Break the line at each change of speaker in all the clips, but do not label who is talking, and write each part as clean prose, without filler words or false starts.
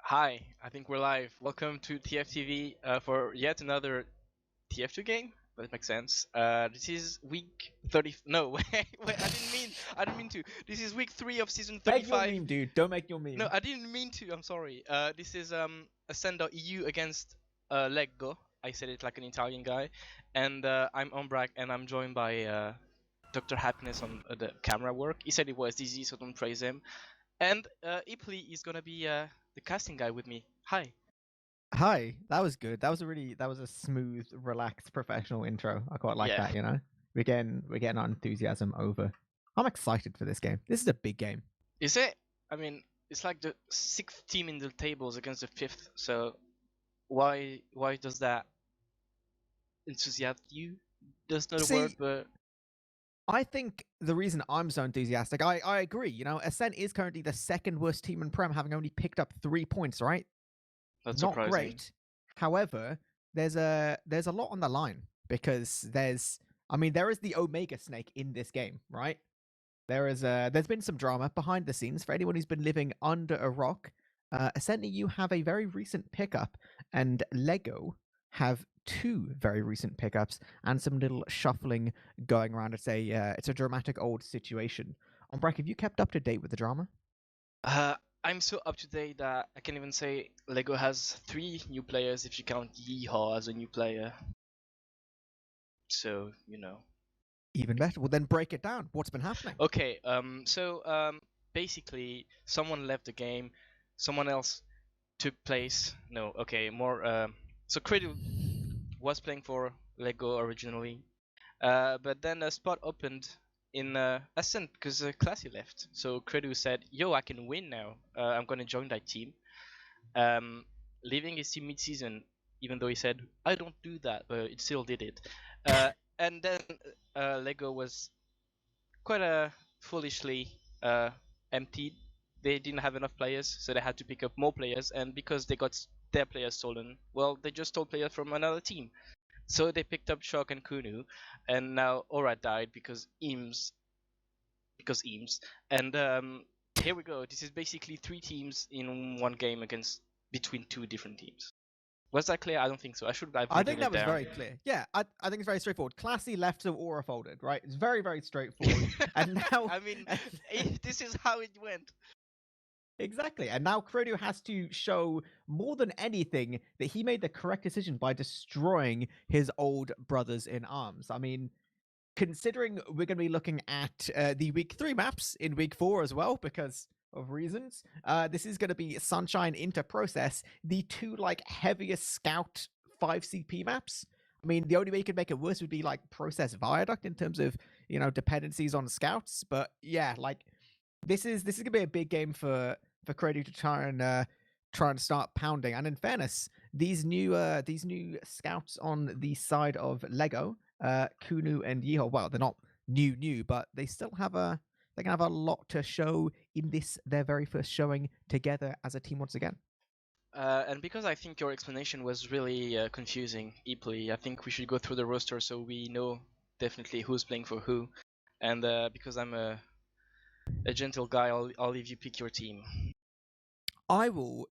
Hi, I think we're live. Welcome to TFTV for yet another TF2 game. That makes sense. This is week 30. No, wait, I didn't mean to. This is week 3 of season
Make your
35.
meme, dude. Don't make your meme.
No, I didn't mean to. I'm sorry. This is Ascent.EU against LEGGO. I said it like an Italian guy, and I'm Ombrack, and I'm joined by DrHappiness on the camera work. He said it was easy, so don't praise him. And eepily is gonna be the casting guy with me. Hi.
Hi, that was good. That was a smooth, relaxed, professional intro. I quite like
Yeah.
that. We're getting our enthusiasm over. I'm excited for this game. This is a big game.
Is it? I mean, it's like the 6th team in the tables against the 5th. So why does that enthusiast you? That's not a word, but
I think the reason I'm so enthusiastic, I agree. Ascent is currently the second worst team in Prem, having only picked up 3 points. Right?
that's
Not
surprising.
great. However, there's a lot on the line because there is the Omega Snake in this game, right? There's been some drama behind the scenes for anyone who's been living under a rock. Ascent.EU have a very recent pickup, and LEGGO have 2 very recent pickups and some little shuffling going around. It's a dramatic old situation. Ombrack, have you kept up to date with the drama?
I'm so up to date that I can even say LEGGO has 3 new players if you count Yeehaw as a new player. So,
Even better. Well, then break it down. What's been happening?
Okay, basically someone left the game, someone else took place. No, okay, more so Credo was playing for LEGGO originally. But then a spot opened in Ascent because Classy left. So Credo said, "Yo, I can win now. I'm gonna join that team." Leaving his team mid-season, even though he said, "I don't do that," but it still did it. And then LEGGO was quite foolishly emptied. They didn't have enough players, so they had to pick up more players. And because they got their players stolen, well, they just stole players from another team. So they picked up Shock and Kunu, and now Aura died because Eames. And here we go. This is basically 3 teams in one game against between 2 different teams. Was that clear? I don't think so.
I think that was very clear. Yeah, I think it's very straightforward. Classy left, so Aura folded, right? It's very, very straightforward. And now,
I mean, this is how it went.
Exactly. And now Credo has to show more than anything that he made the correct decision by destroying his old brothers in arms. I mean, considering we're going to be looking at the week 3 maps in week 4 as well, because of reasons, this is going to be Sunshine into Process, the 2 heaviest scout 5 CP maps. I mean, the only way you could make it worse would be Process Viaduct in terms of dependencies on scouts. But yeah, this is gonna be a big game for Credo to try and start pounding. And in fairness, these new scouts on the side of LEGGO, Kunu and Yeehaw, well, they're not new, but they still have they can have a lot to show in their very first showing together as a team once again.
And because I think your explanation was really confusing, eepily, I think we should go through the roster so we know definitely who's playing for who. And because I'm a gentle guy, I'll leave you pick your team.
I will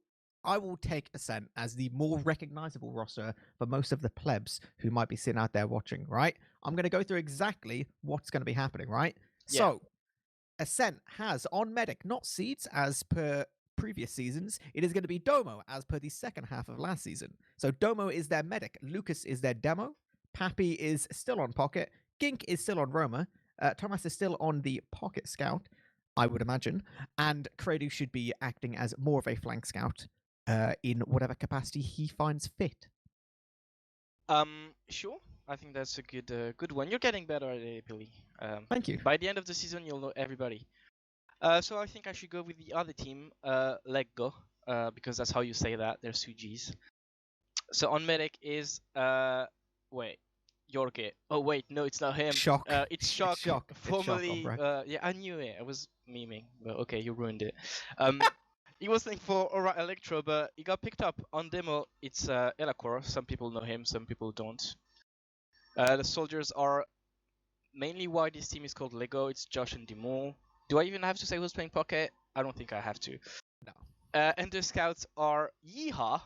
take Ascent as the more recognizable roster for most of the plebs who might be sitting out there watching, right? I'm going to go through exactly what's going to be happening, right?
Yeah.
So, Ascent has on Medic not Seeds as per previous seasons. It is going to be Domo as per the second half of last season. So Domo is their Medic, Lucas is their Demo, Pappy is still on Pocket, Gink is still on Roma, Thomas is still on the Pocket Scout, I would imagine, and Credo should be acting as more of a flank scout in whatever capacity he finds fit.
Sure. I think that's a good one. You're getting better at it, Billy.
Thank you.
By the end of the season, you'll know everybody. So I think I should go with the other team, LEGGO, because that's how you say that. There's 2 G's. So on Medic is wait, Yorke. Oh wait, no, it's not him.
Shock.
It's Shock.
It's Shock.
Formerly,
It's Shock,
yeah, I knew it. I was memeing, but okay, you ruined it. He was playing for Aura Electro, but he got picked up on demo. It's Elacor. Some people know him, some people don't. The soldiers are mainly why this team is called LEGGO. It's Josh and Dimon. Do I even have to say who's playing Pocket? I don't think I have to.
No.
And the scouts are Yeehaw,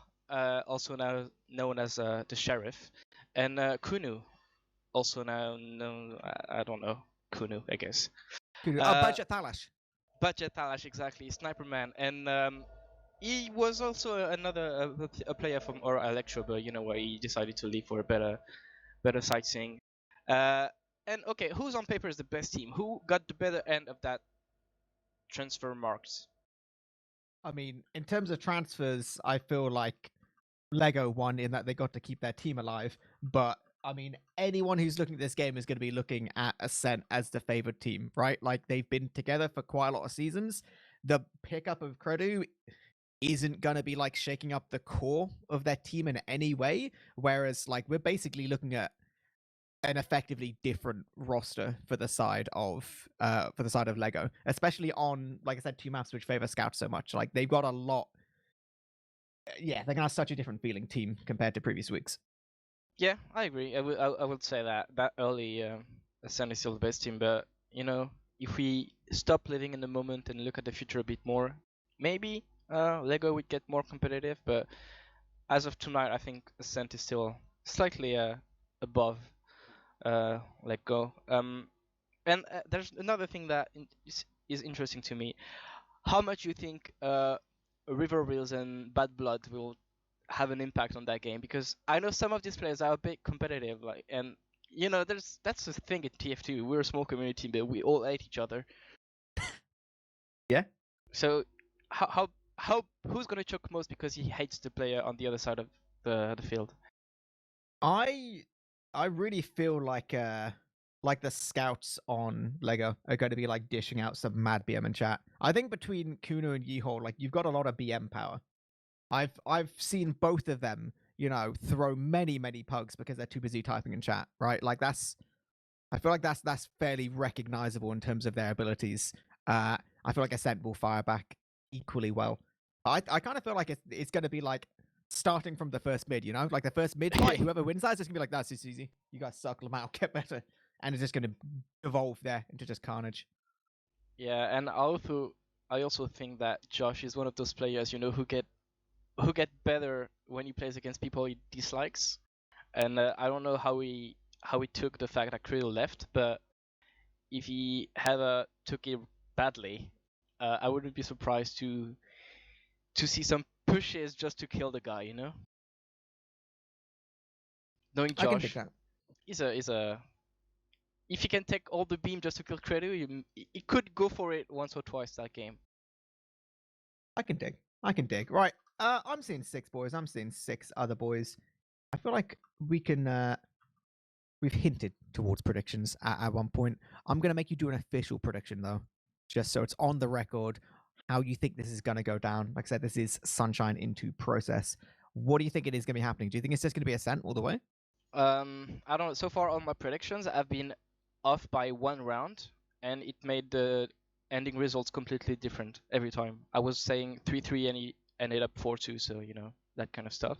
also now known as the sheriff, and Kunu, also now known, I don't know, Kunu, I guess.
Budget Thalash.
Budget Talash, exactly, Sniper Man, and he was also another a player from Aura Electro, but you know what, he decided to leave for a better sightseeing. And okay, who's on paper is the best team? Who got the better end of that transfer marks?
I mean, in terms of transfers, I feel like LEGGO won in that they got to keep their team alive. But I mean, anyone who's looking at this game is going to be looking at Ascent as the favored team, right? Like they've been together for quite a lot of seasons. The pickup of Credu isn't going to be like shaking up the core of their team in any way. Whereas, like, we're basically looking at an effectively different roster for the side of LEGGO, especially on, like I said, two maps which favor scouts so much. Like they've got a lot. Yeah, they're gonna have such a different feeling team compared to previous weeks.
Yeah, I agree. I would say that early Ascent is still the best team, but you know, if we stop living in the moment and look at the future a bit more, maybe LEGGO would get more competitive. But as of tonight, I think Ascent is still slightly above LEGGO. And there's another thing that is interesting to me. How much you think River Wheels and Bad Blood will have an impact on that game? Because I know some of these players are a bit competitive, like, and you know, that's the thing in TF2. We're a small community, but we all hate each other.
Yeah.
So how who's gonna choke most because he hates the player on the other side of the field?
I really feel like the scouts on LEGGO are going to be like dishing out some mad BM in chat. I think between Kuno and Yeehaw, like you've got a lot of BM power. I've seen both of them, you know, throw many pugs because they're too busy typing in chat, right? Like I feel like that's fairly recognizable in terms of their abilities. I feel like Ascent will fire back equally well. I kind of feel like it's going to be like starting from the first mid, you know, like the first mid fight. Whoever wins that is just gonna be like, that's just easy. You guys circle them out, get better, and it's just gonna evolve there into just carnage.
Yeah, and I also think that Josh is one of those players, you know, who get better when he plays against people he dislikes. And I don't know how he took the fact that Krill left, but if he had took it badly, I wouldn't be surprised to see some pushes just to kill the guy. You know, knowing
I can dig
Josh,
that.
he's a if he can take all the beam just to kill Credu, he could go for it once or twice that game.
I can dig. I can dig. Right. I'm seeing 6 boys. I'm seeing 6 other boys. I feel like we can. We've hinted towards predictions at one point. I'm gonna make you do an official prediction though, just so it's on the record how you think this is gonna go down. Like I said, this is Sunshine into process. What do you think it is gonna be happening? Do you think it's just gonna be Ascent all the way?
I don't know. So far on my predictions, I've been off by 1 round, and it made the ending results completely different every time. I was saying 3-3 and he ended up 4-2, so you know, that kind of stuff.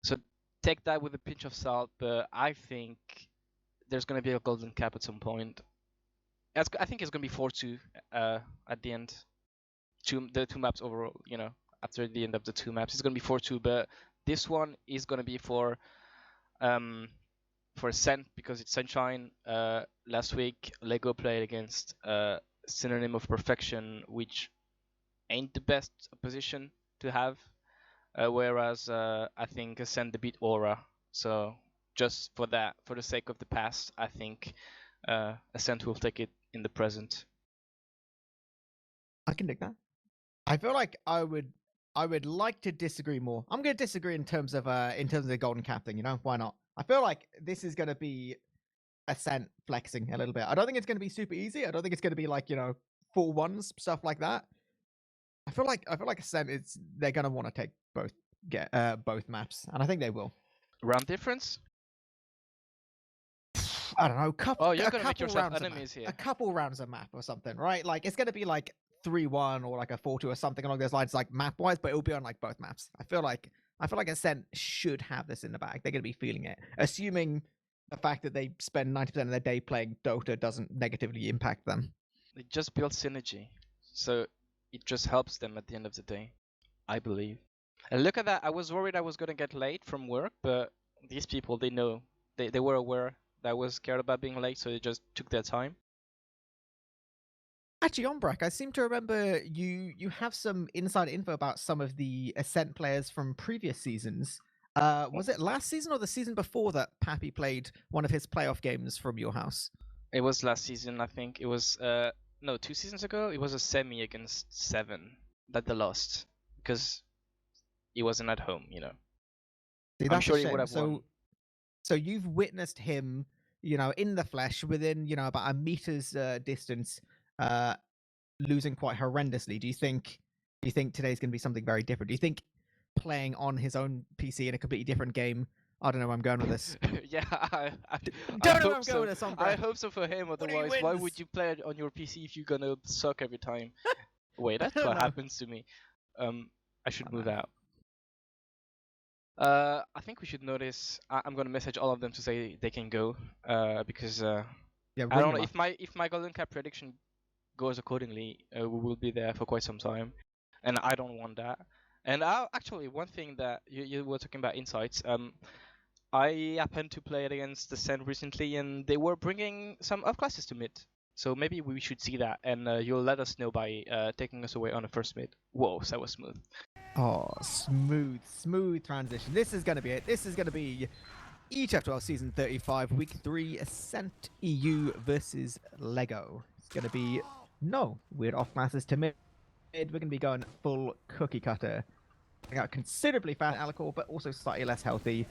So take that with a pinch of salt, but I think there's going to be a golden cap at some point. I think it's going to be 4-2 at the end. The two maps overall, you know, after the end of the two maps, it's going to be 4-2, but this one is going to be for Ascent because it's Sunshine. Last week, LEGGO played against Synonym of Perfection, which ain't the best position to have. Whereas I think Ascent beat Aura. So just for that, for the sake of the past, I think Ascent will take it in the present.
I can dig that. I feel like I would like to disagree more. I'm going to disagree in terms of the golden cap thing. You know, why not? I feel like this is going to be Ascent flexing a little bit. I don't think it's going to be super easy. I don't think it's going to be like, you know, full ones stuff like that. I feel like Ascent they're going to want to take both maps, and I think they will.
Round difference?
I don't know,
Oh, you're gonna make yourself enemies here.
A couple rounds of map or something, right? Like it's gonna be like 3-1 or like a 4-2 or something along those lines, like map wise, but it'll be on like both maps. I feel like Ascent should have this in the bag. They're gonna be feeling it, assuming the fact that they spend 90% of their day playing Dota doesn't negatively impact them.
They just build synergy. So it just helps them at the end of the day, I believe. And look at that, I was worried I was gonna get late from work, but these people, they know, they were aware that I was scared about being late, so they just took their time.
Actually, Ombrack, I seem to remember you have some inside info about some of the Ascent players from previous seasons. Was it last season or the season before that Pappy played one of his playoff games from your house?
It was last season, I think. It was no, 2 seasons ago. It was a semi against Seven that they lost because he wasn't at home. You know,
See,
I'm
that's
sure
a
he would
shame.
have won.
So you've witnessed him, in the flesh within, about a meter's distance, losing quite horrendously. Do you think today's going to be something very different? Do you think playing on his own PC in a completely different game? I don't know where I'm going with this.
Yeah, I
Don't know where
hope
I'm
so.
going with this, Ombrack.
I hope so for him. Otherwise, why would you play it on your PC if you're gonna suck every time? Wait, that's
don't
what
know.
happens to me. I should move
know.
out. I think we should notice. I'm gonna message all of them to say they can go. Because
Yeah,
I don't
ring
know
him up.
if my golden cap prediction goes accordingly, we will be there for quite some time, and I don't want that. And actually, one thing that you were talking about insights. I happened to play it against the Sen recently, and they were bringing some up classes to mid. So maybe we should see that, and you'll let us know by taking us away on the first mid. Whoa, that was smooth.
Oh, smooth transition. This is going to be it. This is going to be ETF2L Season 35, Week 3, Ascent.EU versus LEGGO. It's going to be no weird off classes to mid. We're going to be going full cookie cutter. Out considerably fast Alicor, but also slightly less healthy.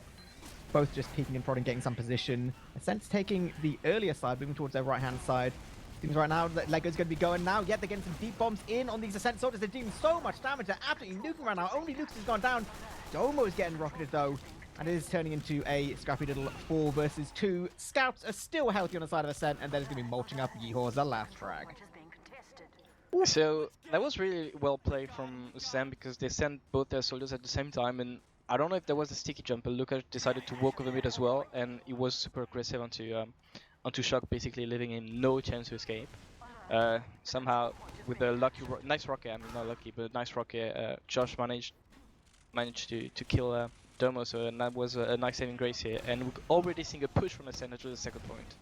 Both just peeking and prodding, getting some position. Ascent's taking the earlier side, moving towards their right-hand side. Seems right now that LEGGO's going to be going now. Yet they're getting some deep bombs in on these Ascent soldiers. They're doing so much damage. They're absolutely nuking right now. Only Luke's has gone down. Domo's getting rocketed though. And it is turning into a scrappy little 4 versus 2. Scouts are still healthy on the side of Ascent, and then it's going to be mulching up Yeehor as the last frag.
So that was really well played from Sam because they sent both their soldiers at the same time, and I don't know if there was a sticky jump, but Luca decided to walk over mid as well, and he was super aggressive onto Shock, basically leaving him no chance to escape. Somehow with a nice rocket, I mean not lucky, but nice rocket, Josh managed to kill Domo, so and that was a nice saving grace here, and we're already seeing a push from Ascent to the second point.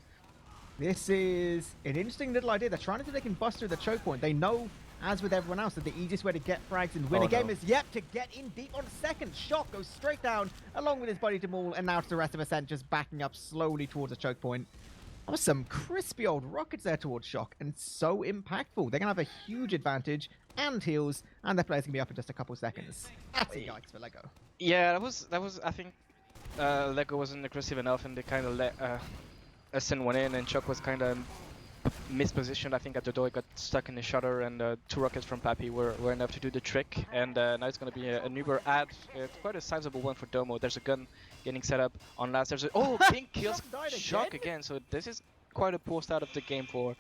This is an interesting little idea. They're trying to see if they can bust through the choke point. They know, as with everyone else, that the easiest way to get frags and win a game is, to get in deep on second. Shock goes straight down, along with his buddy Demul, and now it's the rest of Ascent just backing up slowly towards the choke point. That was some crispy old rockets there towards Shock, and so impactful. They're going to have a huge advantage and heals, and their players can be up in just a couple seconds. That's a yikes for LEGGO.
Yeah, that was. I think LEGGO wasn't aggressive enough, and they kind of let Ascent went in, and Chuck was kind of mispositioned. I think at the door, he got stuck in the shutter, and 2 rockets from Pappy were enough to do the trick. And now it's going to be an Uber ad, quite a sizable one for Domo. There's a gun getting set up on last. There's Pink kills Shock again. So this is quite a poor start of the game for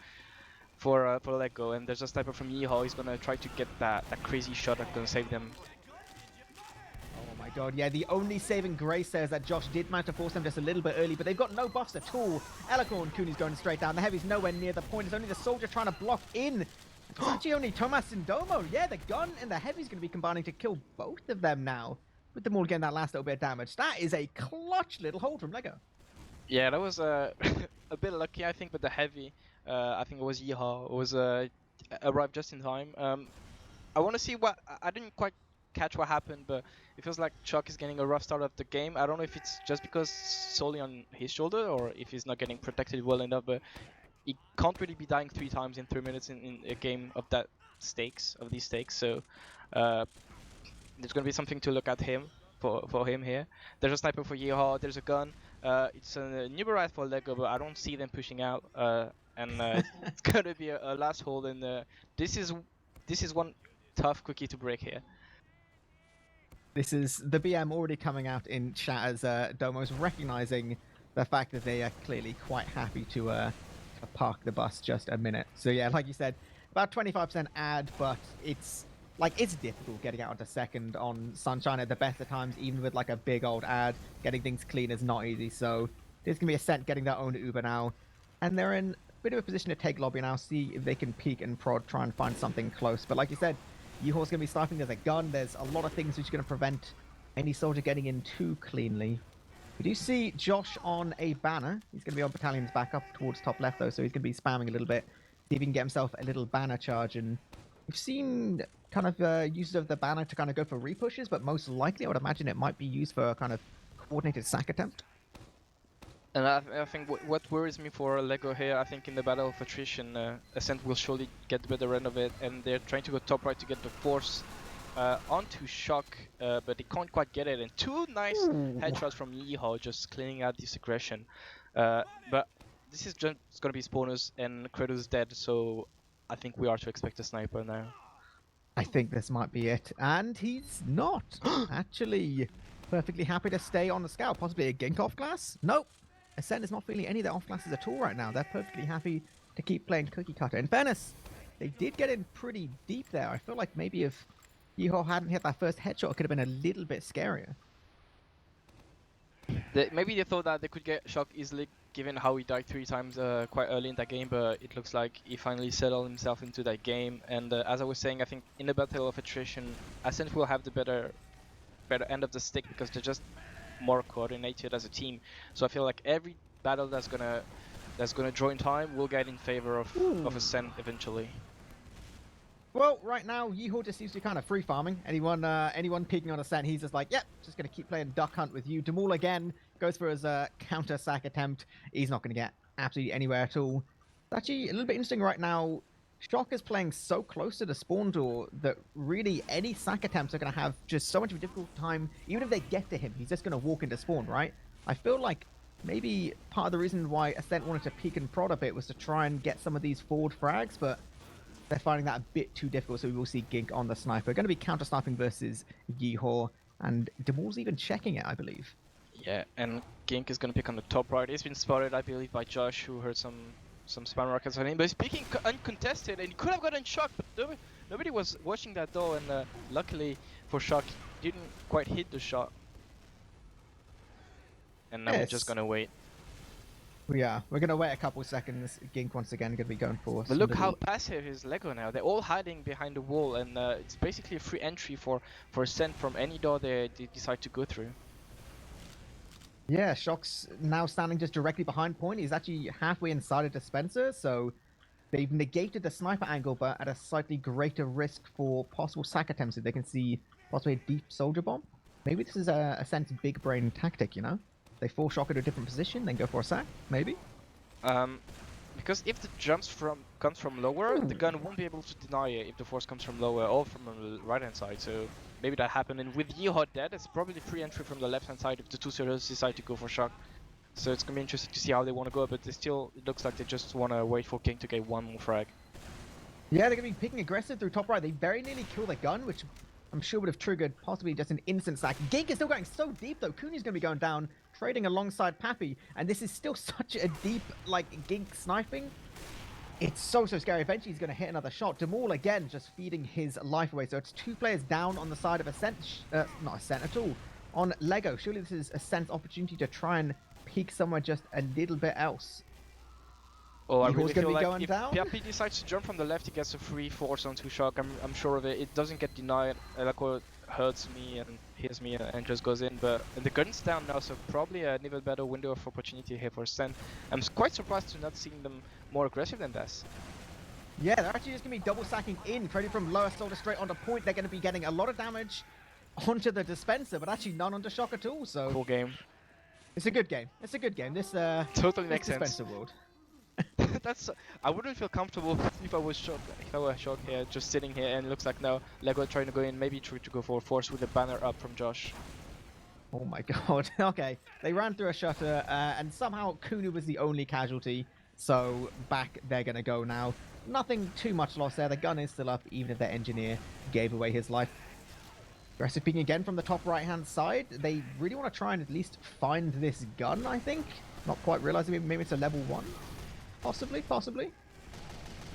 LEGGO. And there's a sniper from Yeehor. He's going to try to get that crazy shot that's going to save them.
Oh my god, yeah, the only saving grace there is that Josh did manage to force them just a little bit early, but they've got no buffs at all. Elicorn, Cooney's going straight down. The Heavy's nowhere near the point. It's only the soldier trying to block in. It's actually only Tomas and Domo. Yeah, the gun and the Heavy's going to be combining to kill both of them now, with them all getting that last little bit of damage. That is a clutch little hold from LEGGO.
Yeah, that was a bit lucky, I think, but the Heavy, I think it was Yeehaw, was arrived just in time. I want to see what I didn't quite catch what happened, but it feels like Chuck is getting a rough start of the game. I don't know if it's just because solely on his shoulder or if he's not getting protected well enough, but he can't really be dying 3 times in 3 minutes in a game of these stakes. So there's gonna be something to look at for him here. There's a sniper for Yeehaw. There's a gun. It's a new barrage for LEGGO, but I don't see them pushing out. And it's gonna be a last hold. And this is one tough cookie to break here.
This is the BM already coming out in chat as Domo's recognizing the fact that they are clearly quite happy to park the bus just a minute. So yeah, like you said, about 25% ad, but it's difficult getting out onto second on Sunshine at the best of times, even with like a big old ad. Getting things clean is not easy. So this can be Ascent getting their own Uber now, and they're in bit of a position to take lobby now, see if they can peek and prod, try and find something close. But like you said, Yeehaw's going to be sniping. There's a gun. There's a lot of things which are going to prevent any soldier getting in too cleanly. We do see Josh on a banner. He's going to be on Battalion's back up towards top left, though, so he's going to be spamming a little bit. See if he can get himself a little banner charge. And we've seen kind of uses of the banner to kind of go for repushes, but most likely I would imagine it might be used for a kind of coordinated sack attempt.
And I think what worries me for LEGGO here, I think in the battle of attrition, Ascent will surely get the better end of it, and they're trying to go top right to get the force onto Shock, but they can't quite get it. And two nice headshots from Yeehaw just cleaning out this aggression. But this is just going to be spawners, and Kratos dead, so I think we are to expect a sniper now.
I think this might be it. And he's not. Actually, perfectly happy to stay on the scout. Possibly a gink off glass? Nope. Ascent is not feeling any of their off glasses at all right now. They're perfectly happy to keep playing cookie cutter. In fairness, they did get in pretty deep there. I feel like maybe if Yeehaw hadn't hit that first headshot, it could have been a little bit scarier.
Maybe they thought that they could get Shock easily, given how he died 3 times quite early in that game, but it looks like he finally settled himself into that game. And as I was saying, I think in the battle of attrition, Ascent will have the better end of the stick because they're just more coordinated as a team. So I feel like every battle that's gonna draw in time will get in favor of Ascent eventually.
Well, right now, Yeehaw just seems to be kind of free farming. Anyone peeking on Ascent, he's just like, yep, just going to keep playing duck hunt with you. Damul again goes for his counter sack attempt. He's not going to get absolutely anywhere at all. It's actually a little bit interesting right now. Shock is playing so close to the spawn door that really any sack attempts are going to have just so much of a difficult time. Even if they get to him, he's just going to walk into spawn, right? I feel like maybe part of the reason why Ascent wanted to peek and prod a bit was to try and get some of these forward frags, but they're finding that a bit too difficult, so we will see Gink on the sniper. Going to be counter-sniping versus Yeehaw, and Damul's even checking it, I believe.
Yeah, and Gink is going to pick on the top right. He's been spotted, I believe, by Josh, who heard some spam rockets on him, but he's picking uncontested, and he could have gotten Shock, but nobody was watching that though, and luckily for Shock, he didn't quite hit the shot. And now we're just going to wait.
We're going to wait a couple seconds. Gink once again going to be going for us.
But look how passive is LEGGO now. They're all hiding behind the wall, and it's basically a free entry for Ascent from any door they decide to go through.
Yeah, Shock's now standing just directly behind point. He's actually halfway inside a dispenser, so they've negated the sniper angle, but at a slightly greater risk for possible sack attempts if they can see possibly a deep soldier bomb. Maybe this is Ascent's big brain tactic, you know? They force Shock into a different position, then go for a sack, maybe?
Because if the jumps comes from lower, the gun won't be able to deny it if the force comes from lower or from the right hand side. So maybe that happened. And with Yeehaw dead, it's probably free entry from the left hand side if the two soldiers decide to go for Shock. So it's gonna be interesting to see how they want to go, but it looks like they just want to wait for King to get one more frag.
Yeah, they're gonna be picking aggressive through top right. They very nearly kill the gun, which I'm sure would have triggered possibly just an instant sack. Gink is still going so deep though. Cooney's gonna be going down, trading alongside Pappy, and this is still such a deep, like, Gink sniping. It's so scary. Eventually he's gonna hit another shot. Damul again just feeding his life away. So it's 2 players down on the side of Ascent, not Ascent at all, on LEGGO. Surely this is Ascent's opportunity to try and peek somewhere just a little bit else.
Oh, I really feel like if
down.
Pappy decides to jump from the left, he gets a free force onto Shock. I'm sure of it. It doesn't get denied. LEGGO hurts me and hits me and just goes in, but the gun's down now, so probably an even better window of opportunity here for Ascent. I'm quite surprised to not seeing them more aggressive than this.
Yeah, they're actually just going to be double sacking in, trading from lower soldier straight onto point. They're going to be getting a lot of damage onto the dispenser, but actually none onto Shock at all. So
cool game.
It's a good game. It's a good game. This
totally makes sense.
Dispenser world.
I wouldn't feel comfortable if I was Shock here, just sitting here, and it looks like now LEGGO trying to go in, maybe try to go for a force with the banner up from Josh.
Oh my god. Okay, they ran through a shutter, and somehow Kunu was the only casualty, so back they're gonna go now. Nothing too much lost there. The gun is still up, even if their engineer gave away his life. Aggressive picking again from the top right hand side. They really want to try and at least find this gun, I think. Not quite realizing maybe it's a level 1. Possibly.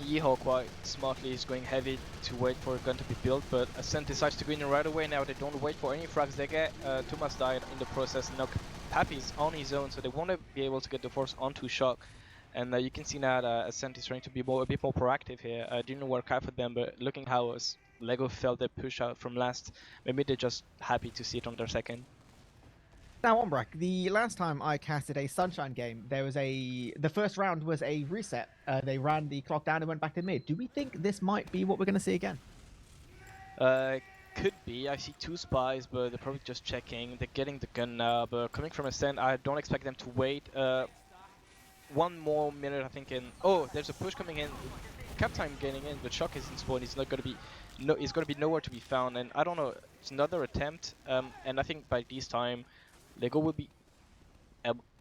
Yeehaw quite smartly is going heavy to wait for a gun to be built, but Ascent decides to go in right away now. They don't wait for any frags. They get Thomas died in the process. Now Pappy's on his own, so they want to be able to get the force onto Shock. And you can see now that Ascent is trying to be a bit more proactive here. Didn't work out for them, but looking how LEGGO felt their push out from last, maybe they're just happy to see it on their second.
Now, Ombrack, the last time I casted a Sunshine game, the first round was a reset. They ran the clock down and went back to mid. Do we think this might be what we're going to see again?
Could be. I see 2 spies, but they're probably just checking. They're getting the gun now, but coming from Ascent, I don't expect them to wait. 1 more minute, I think. Oh, there's a push coming in. Cap time getting in, but Shock is in spawn. He's not going to be. No, he's going to be nowhere to be found. And I don't know. It's another attempt. And I think by this time, LEGGO will be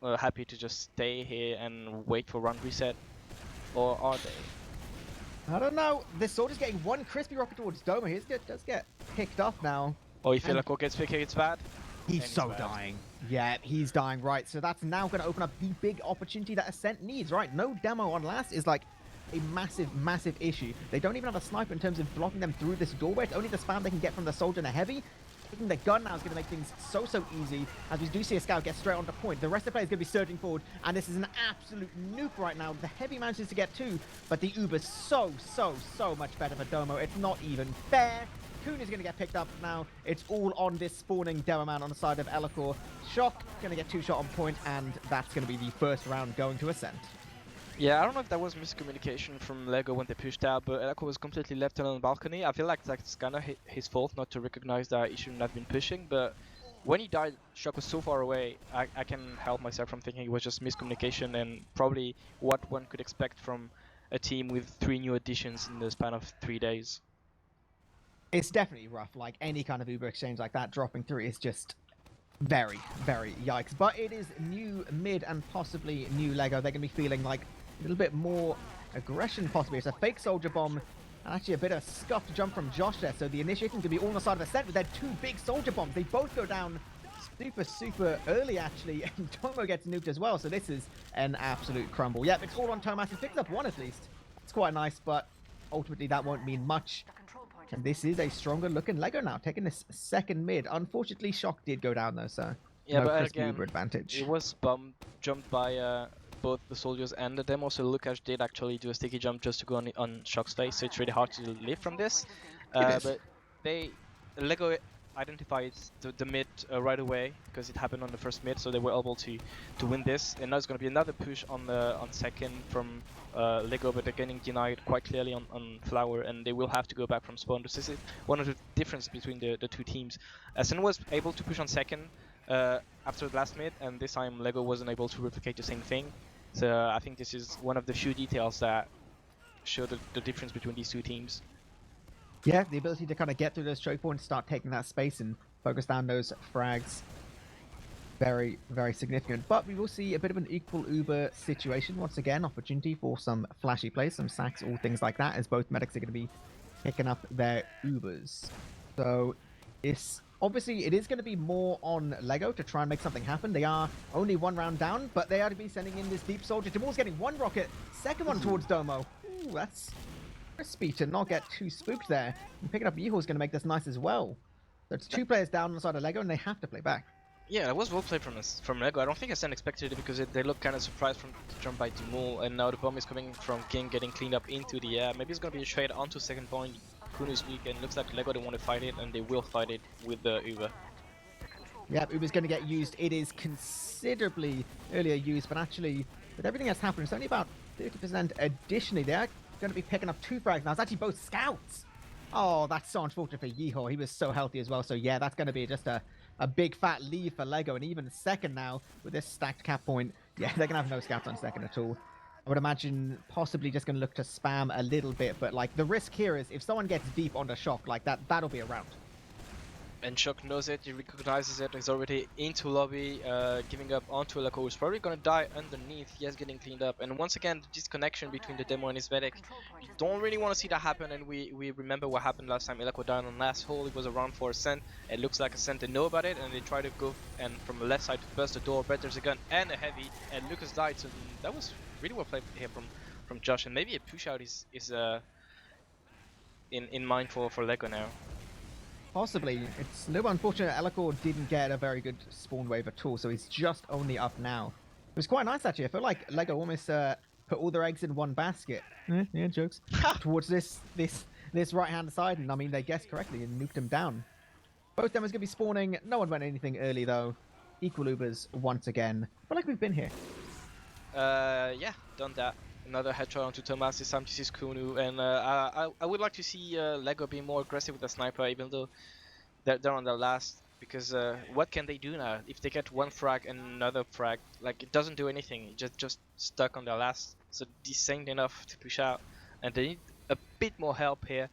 happy to just stay here and wait for round reset, or are they?
I don't know. This soldier's getting one crispy rocket towards Doma. He does get picked up now.
Oh, you feel like what gets picked, it's bad?
He's so dying. Yeah, he's dying, right. So that's now going to open up the big opportunity that Ascent needs, right? No demo on last is like a massive, massive issue. They don't even have a sniper in terms of blocking them through this doorway. It's only the spam they can get from the soldier and a heavy. Taking the gun now is going to make things so easy, as we do see a scout get straight onto point. The rest of the play is going to be surging forward, and this is an absolute nuke right now. The heavy manages to get 2, but the Uber's so much better for Domo. It's not even fair. Kuhn is going to get picked up now. It's all on this spawning Demo Man on the side of Elacor. Shock going to get 2 shot on point, and that's going to be the first round going to Ascent.
Yeah, I don't know if that was miscommunication from LEGGO when they pushed out, but Elacor was completely left on the balcony. I feel like that's kind of his fault not to recognize that he shouldn't have been pushing, but when he died, Shock was so far away, I can help myself from thinking it was just miscommunication and probably what one could expect from a team with 3 new additions in the span of 3 days.
It's definitely rough. Like, any kind of Uber exchange like that, dropping 3 is just very yikes. But it is new mid and possibly new LEGGO. They're going to be feeling like a little bit more aggression, possibly. It's a fake soldier bomb, and actually a bit of scuffed jump from Josh there. So the initiation could be all on the side of Ascent with their 2 big soldier bombs. They both go down super early, actually, and Tomo gets nuked as well. So this is an absolute crumble. Yep, it's all on Tomas. He picks up 1 at least. It's quite nice, but ultimately that won't mean much. And this is a stronger looking LEGGO now, taking this second mid. Unfortunately, Shock did go down though, so
yeah,
no
but
crispy
again,
Uber advantage.
It was jumped by both the soldiers and the demo, so Lukash did actually do a sticky jump just to go on Shock's face, so it's really hard to live from this. But LEGGO identified the mid right away because it happened on the first mid, so they were able to win this. And now it's going to be another push on second from LEGGO, but they're getting denied quite clearly on Flower, and they will have to go back from spawn. This is one of the differences between the 2 teams. Ascent was able to push on second after the last mid, and this time LEGGO wasn't able to replicate the same thing. So I think this is one of the few details that show the difference between these 2 teams.
Yeah, the ability to kind of get through those choke points, start taking that space and focus down those frags. Very significant. But we will see a bit of an equal Uber situation. Once again, opportunity for some flashy plays, some sacks, all things like that, as both medics are going to be picking up their Ubers. So it's obviously it is going to be more on LEGGO to try and make something happen. They are only 1 round down, but they are to be sending in this deep soldier. Jamal's getting 1 rocket, second one towards Domo. Ooh, that's crispy to not get too spooked there. And picking up Yeehor is going to make this nice as well. So it's 2 players down on the side of LEGGO, and they have to play back.
Yeah, it was well played from LEGGO. I don't think Ascent expected it because they look kind of surprised from the jump by Dumul, and now the bomb is coming from King, getting cleaned up into the air. Maybe it's going to be a trade onto second point. Kuno is weak, and looks like LEGGO they want to fight it, and they will fight it with the Uber.
Yep, Uber's going to get used. It is considerably earlier used, but actually, with everything that's happened, it's only about 30% additionally. They are going to be picking up 2 frags now. It's actually both scouts. Oh, that's so unfortunate for Yeehor. He was so healthy as well. So yeah, that's going to be just a big fat leave for LEGGO. And even second now with this stacked cap point. Yeah, they're going to have no scouts on second at all. I would imagine possibly just going to look to spam a little bit. But like the risk here is if someone gets deep onto Shock like that, that'll be a round.
And Shock knows it, he recognizes it, he's already into lobby, giving up onto Elacor, who's probably gonna die underneath. He is getting cleaned up, and once again, the disconnection between the demo and his medic. You don't really want to see that happen, and we remember what happened last time. Elacor died on last hole. It was a round for Ascent. It looks like Ascent, they know about it, and they try to go and from the left side to burst the door, but there's a gun and a heavy, and Lucas died, so that was really well played here from Josh, and maybe a push out is in mind for LEGGO now.
Possibly. It's a little unfortunate Elacor didn't get a very good spawn wave at all, so he's just only up now. It was quite nice actually. I feel like LEGGO almost put all their eggs in one basket. Yeah, jokes. Towards this right-hand side, and I mean, they guessed correctly and nuked them down. Both demos gonna be spawning. No one went anything early though. Equal Ubers once again. But like we've been here.
Yeah, done that. Another headshot onto Thomas. This time this is Kunu, and I would like to see LEGGO be more aggressive with the sniper, even though they're on the last. Because what can they do now? If they get one frag and another frag, like it doesn't do anything. Just stuck on their last. So this ain't enough to push out, and they need a bit more help here.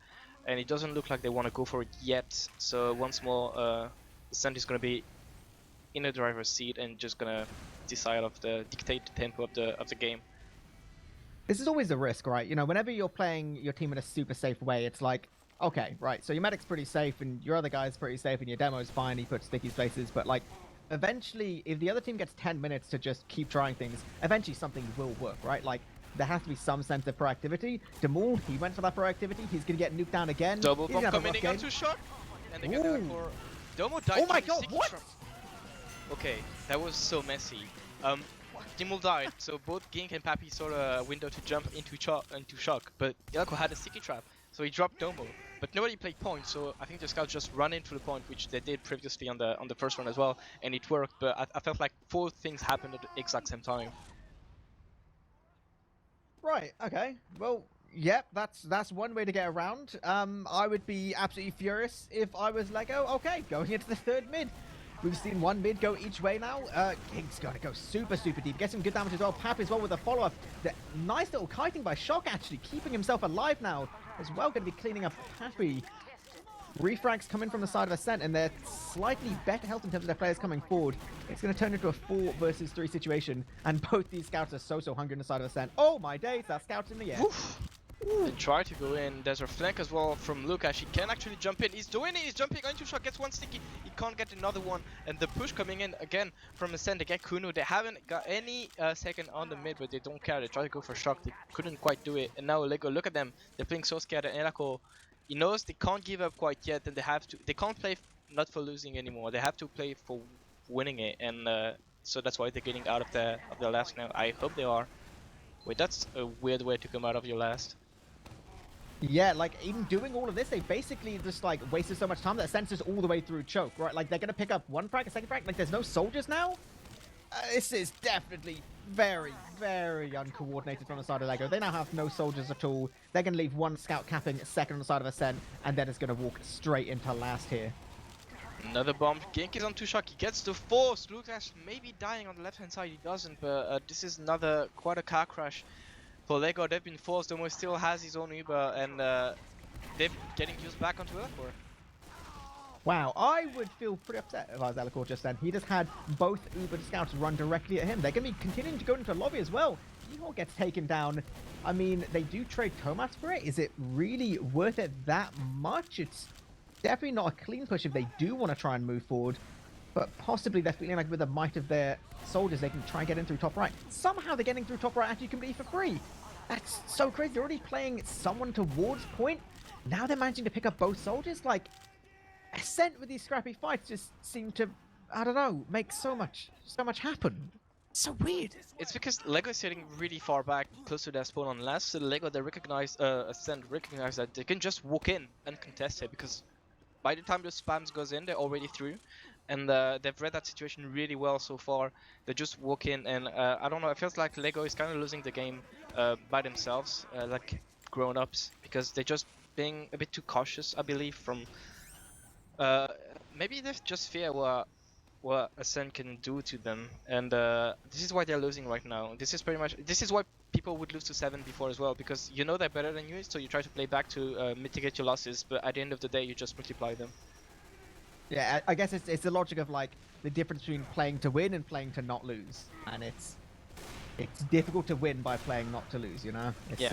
And it doesn't look like they want to go for it yet. So once more, Ascent is gonna be in the driver's seat and just gonna dictate the tempo of the game.
This is always the risk, right? You know, whenever you're playing your team in a super safe way, it's like, okay, right, so your medic's pretty safe and your other guy's pretty safe and your demo's fine, he puts sticky spaces, but like, eventually, if the other team gets 10 minutes to just keep trying things, eventually something will work, right? Like, there has to be some sense of proactivity. Demul, he went for that proactivity, he's gonna get nuked down again.
Double bomb coming in onto shot, and they get there for... Domo died.
Oh my god, what?
Okay, that was so messy. Dimul died, so both Gink and Pappy saw a window to jump into shock, but Yelko had a sticky trap, so he dropped Domo. But nobody played point, so I think the scouts just run into the point, which they did previously on the first one as well, and it worked. But I felt like 4 things happened at the exact same time.
Right. Okay. Well, yep. That's one way to get around. I would be absolutely furious if I was LEGGO. Okay, going into the third mid. We've seen one mid go each way now. King's got to go super deep. Get some good damage as well. Pap as well with a follow-up. The nice little kiting by Shock, actually, keeping himself alive now. As well, going to be cleaning up Pappy. Refrags coming from the side of Ascent, and they're slightly better health in terms of their players coming forward. It's going to turn into a 4 versus 3 situation, and both these scouts are so hungry on the side of Ascent. Oh my days, that scout's in the air.
Oof. They try to go in. There's a flank as well from Lukash. He can actually jump in. He's doing it. He's jumping into shot. Gets one sticky. He can't get another one. And the push coming in again from Ascent. They get Kunu. They haven't got any second on the mid, but they don't care. They try to go for shock. They couldn't quite do it. And now LEGGO, look at them. They're playing so scared. And Elako, he knows they can't give up quite yet. And they have to. They can't play not for losing anymore. They have to play for winning it. And so that's why they're getting out of their last now. I hope they are. Wait, that's a weird way to come out of your last.
Yeah, like, even doing all of this, they basically just, like, wasted so much time that Ascent's all the way through choke, right? Like, they're gonna pick up one frag, a second frag, like, there's no soldiers now? This is definitely very uncoordinated from the side of LEGGO. They now have no soldiers at all. They're gonna leave one scout capping second on the side of Ascent, and then it's gonna walk straight into last here.
Another bomb. Genk is on 2 shock. He gets the force. Lukash maybe dying on the left hand side. He doesn't, but this is quite a car crash. For LEGGO, they've been forced. Domo still has his own Uber, and they're getting used back onto Elcor.
Wow, I would feel pretty upset if I was Elcor just then. He just had both Uber scouts run directly at him. They're going to be continuing to go into a lobby as well. Ehor gets taken down. I mean, they do trade Tomas for it. Is it really worth it that much? It's definitely not a clean push if they do want to try and move forward. But possibly they're feeling like with the might of their soldiers, they can try and get in through top right. Somehow they're getting through top right actually completely for free. That's so crazy. They're already playing someone towards point. Now they're managing to pick up both soldiers. Like, Ascent with these scrappy fights just seem to, I don't know, make so much happen. So weird.
It's because LEGGO is sitting really far back, close to their spawn on last. So LEGGO, they recognize, Ascent recognize that they can just walk in and contest it, because by the time the spams goes in, they're already through. And they've read that situation really well so far. They just walk in, and I don't know, it feels like LEGGO is kind of losing the game by themselves, like grown-ups, because they're just being a bit too cautious, I believe, from... maybe they just fear what Ascent can do to them, and this is why they're losing right now. This is why people would lose to 7 before as well, because you know they're better than you, so you try to play back to mitigate your losses, but at the end of the day, you just multiply them.
Yeah, I guess it's the logic of like the difference between playing to win and playing to not lose, and it's difficult to win by playing not to lose. You know, it's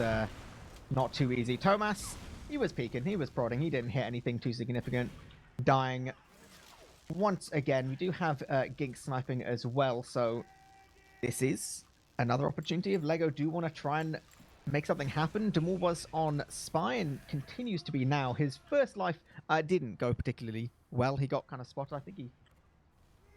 not too easy. Tomas, he was peeking, he was prodding, he didn't hit anything too significant. Dying once again. We do have Gink sniping as well, so this is another opportunity if LEGGO do want to try and make something happen. Demul was on Spy and continues to be now. His first life didn't go particularly well. He got kind of spotted. I think he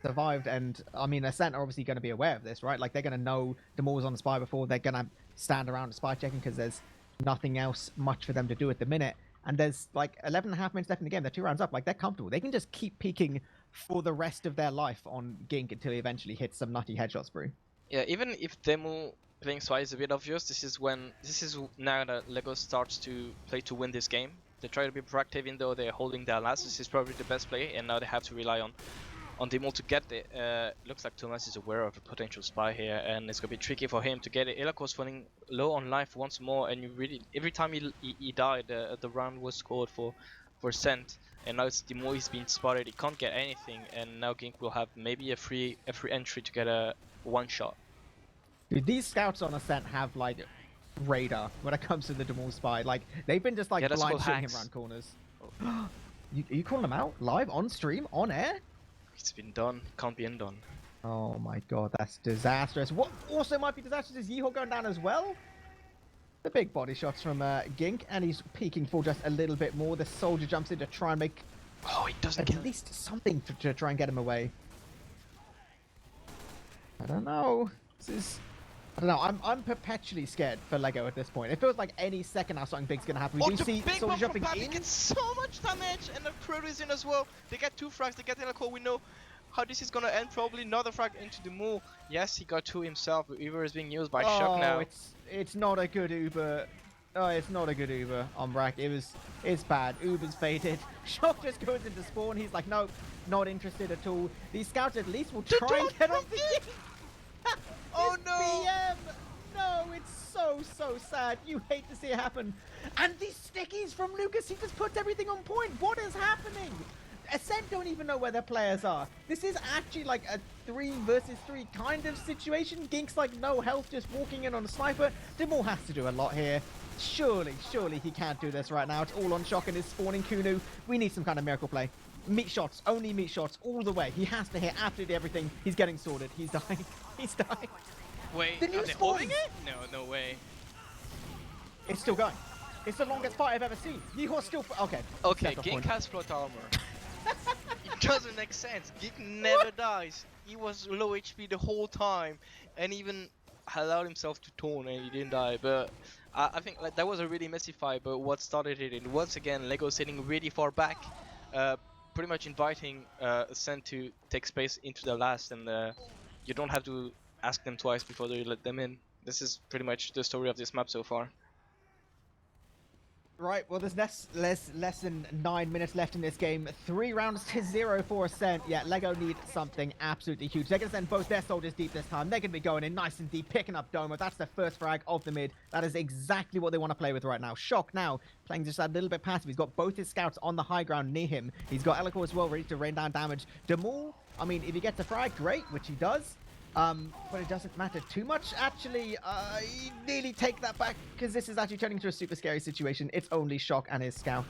survived, and I mean, Ascent are obviously going to be aware of this, right? Like, they're going to know Demul was on the Spy before. They're going to stand around spy checking because there's nothing else much for them to do at the minute. And there's like 11.5 minutes left in the game. They're 2 rounds up. Like, they're comfortable. They can just keep peeking for the rest of their life on Gink until he eventually hits some nutty headshot spree.
Yeah, even if demo playing Spy is a bit obvious, this is now that LEGGO starts to play to win this game. They try to be proactive, even though they're holding their last. This is probably the best play, and now they have to rely on Demo to get it. Looks like Thomas is aware of a potential spy here, and it's gonna be tricky for him to get it. Elaco's falling low on life once more, and you really every time he died, the round was scored for Ascent. And now it's Demo, he's been spotted. He can't get anything, and now Gink will have maybe a free entry to get a one shot.
Dude, these scouts on Ascent have like radar when it comes to the Demo spy. Like, they've been just like blind shooting him around corners. Oh. you calling them out live on stream on air?
It's been done, can't be undone.
Oh my god, that's disastrous. What also might be disastrous is Yeehor going down as well. The big body shots from Gink, and he's peeking for just a little bit more. The soldier jumps in to try and make
he doesn't
at least something to try and get him away. I don't know. I don't know. I'm perpetually scared for LEGGO at this point. It feels like any second now something big's gonna happen. We do see soldier jumping in.
They get so much damage, and the Proto is in as well. They get 2 frags. They get Elaco. We know how this is gonna end. Probably another frag into the Moo. Yes, he got 2 himself, but Uber is being used by Shock now.
It's not a good Uber. Oh, it's not a good Uber, Ombrack. It's bad. Uber's faded. Shock just goes into spawn. He's like, nope, not interested at all. These scouts at least will try and get on the
Oh no!
BM! No, it's so sad. You hate to see it happen. And these stickies from Lucas, he just puts everything on point. What is happening? Ascent don't even know where their players are. This is actually like a 3 versus 3 kind of situation. Gink's like no health, just walking in on a sniper. Dimol has to do a lot here. Surely he can't do this right now. It's all on Shock and his spawning Kunu. We need some kind of miracle play. Meat shots, only meat shots, all the way. He has to hit absolutely everything. He's getting sorted. He's dying. He's dying.
Wait,
the new
are they holding it? No way.
It's still going. It's the longest fight I've ever seen. Yeehor's still... Okay.
Okay, Gink has plot armor. It doesn't make sense. Gink never dies. He was low HP the whole time, and even allowed himself to taunt, and he didn't die. But I think like that was a really messy fight. But what started it, and once again, LEGGO sitting really far back, pretty much inviting Ascent to take space into the last, and you don't have to ask them twice before they let them in. This is pretty much the story of this map so far.
Right, well, there's less than 9 minutes left in this game. 3 rounds to 0 for Ascent. Yeah, LEGGO need something absolutely huge. They're going to send both their soldiers deep this time. They're going to be going in nice and deep, picking up Domo. That's the first frag of the mid. That is exactly what they want to play with right now. Shock now, playing just a little bit passive. He's got both his scouts on the high ground near him. He's got Elaco as well, ready to rain down damage. Demul, I mean, if he gets a frag, great, which he does. But it doesn't matter too much. Actually, nearly take that back, because this is actually turning into a super scary situation. It's only Shock and his scout.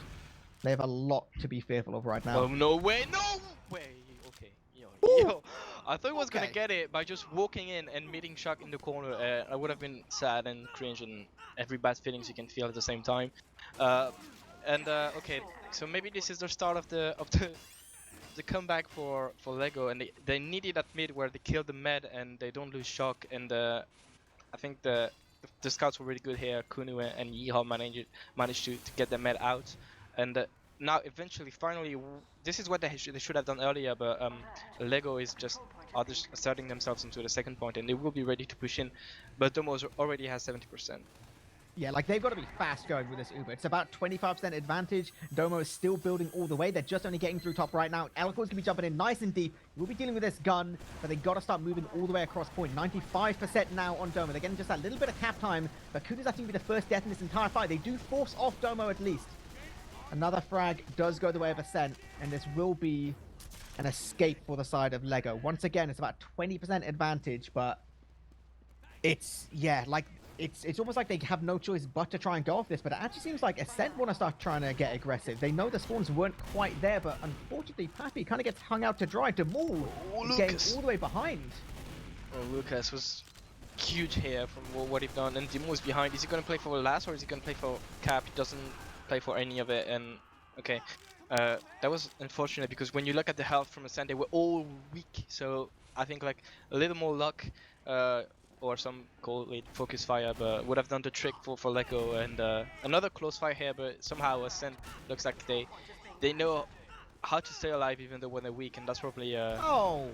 They have a lot to be fearful of right now.
Oh, no way, no way! Okay, yo. I thought he was gonna get it by just walking in and meeting Shock in the corner. I would have been sad and cringe and every bad feelings you can feel at the same time. Okay, so maybe this is the start of the comeback for LEGGO, and they needed that mid where they kill the med and they don't lose Shock, and I think the scouts were really good here. Kunu and Yeehaw managed to get the med out, and now eventually finally this is what they should have done earlier, but LEGGO is just asserting themselves into the second point, and they will be ready to push in, but Domo already has 70%.
Yeah, like they've got to be fast going with this Uber. It's about 25% advantage. Domo is still building all the way. They're just only getting through top right now. Elaco's going to be jumping in nice and deep. We'll be dealing with this gun, but they got to start moving all the way across point. 95% now on Domo. They're getting just that little bit of cap time, but Kuda's actually going to be the first death in this entire fight. They do force off Domo at least. Another frag does go the way of Ascent, and this will be an escape for the side of LEGGO. Once again, it's about 20% advantage, but it's, yeah, like... It's almost like they have no choice but to try and go off this, but it actually seems like Ascent want to start trying to get aggressive. They know the spawns weren't quite there, but unfortunately, Pappy kind of gets hung out to dry. Demul is getting all the way behind.
Oh, Lucas was huge here from what he's done, and Demul is behind. Is he going to play for the last, or is he going to play for cap? He doesn't play for any of it, and okay. That was unfortunate, because when you look at the health from Ascent, they were all weak, so I think like a little more luck or some call it focus fire, but would have done the trick for LEGGO. And another close fire here, but somehow Ascent looks like they know how to stay alive even though when they're weak, and that's probably
Oh,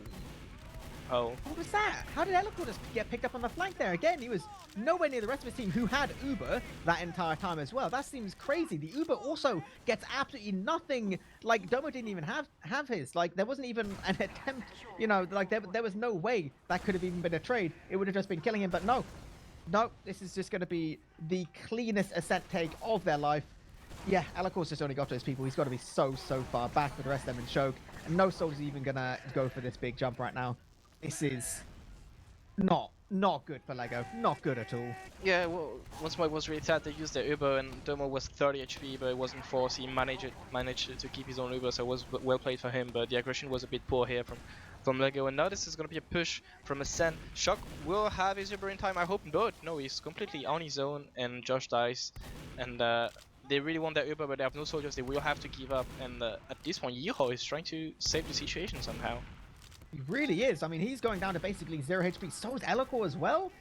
oh.
what was that? How did Eloquor just get picked up on the flank there? Again, he was nowhere near the rest of his team who had Uber that entire time as well. That seems crazy. The Uber also gets absolutely nothing. Like, Domo didn't even have his. Like, there wasn't even an attempt, you know, like there was no way that could have even been a trade. It would have just been killing him, but no. No, this is just going to be the cleanest Ascent take of their life. Yeah, Eloquor's just only got to his people. He's got to be so far back with the rest of them in choke. And no soldier's even going to go for this big jump right now. This is not good for LEGGO. Not good at all.
Yeah, well, once more it was really sad. They used their Uber and Domo was 30 HP, but it wasn't forced. He managed to keep his own Uber, so it was well played for him. But the aggression was a bit poor here from LEGGO. And now this is going to be a push from Ascent. Shock will have his Uber in time, I hope, but no, he's completely on his own, and Josh dies. And they really want their Uber, but they have no soldiers. They will have to give up. And at this point, Yeehaw is trying to save the situation somehow.
He really is. I mean, he's going down to basically 0 HP. So is Eloquor as well.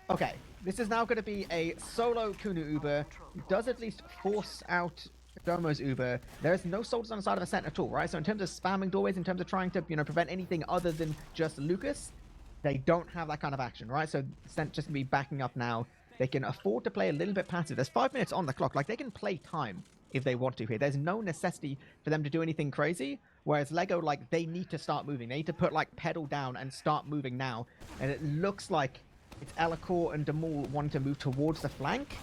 Okay, this is now going to be a solo Kunu Uber. He does at least force out Domo's Uber. There is no soldiers on the side of Ascent at all, right? So in terms of spamming doorways, in terms of trying to, you know, prevent anything other than just Lucas, they don't have that kind of action, right? So Ascent just going to be backing up now. They can afford to play a little bit passive. There's 5 minutes on the clock. Like, they can play time if they want to here. There's no necessity for them to do anything crazy. Whereas LEGGO, like, they need to start moving. They need to put, like, pedal down and start moving now. And it looks like it's Eloquor and Demul wanting to move towards the flank.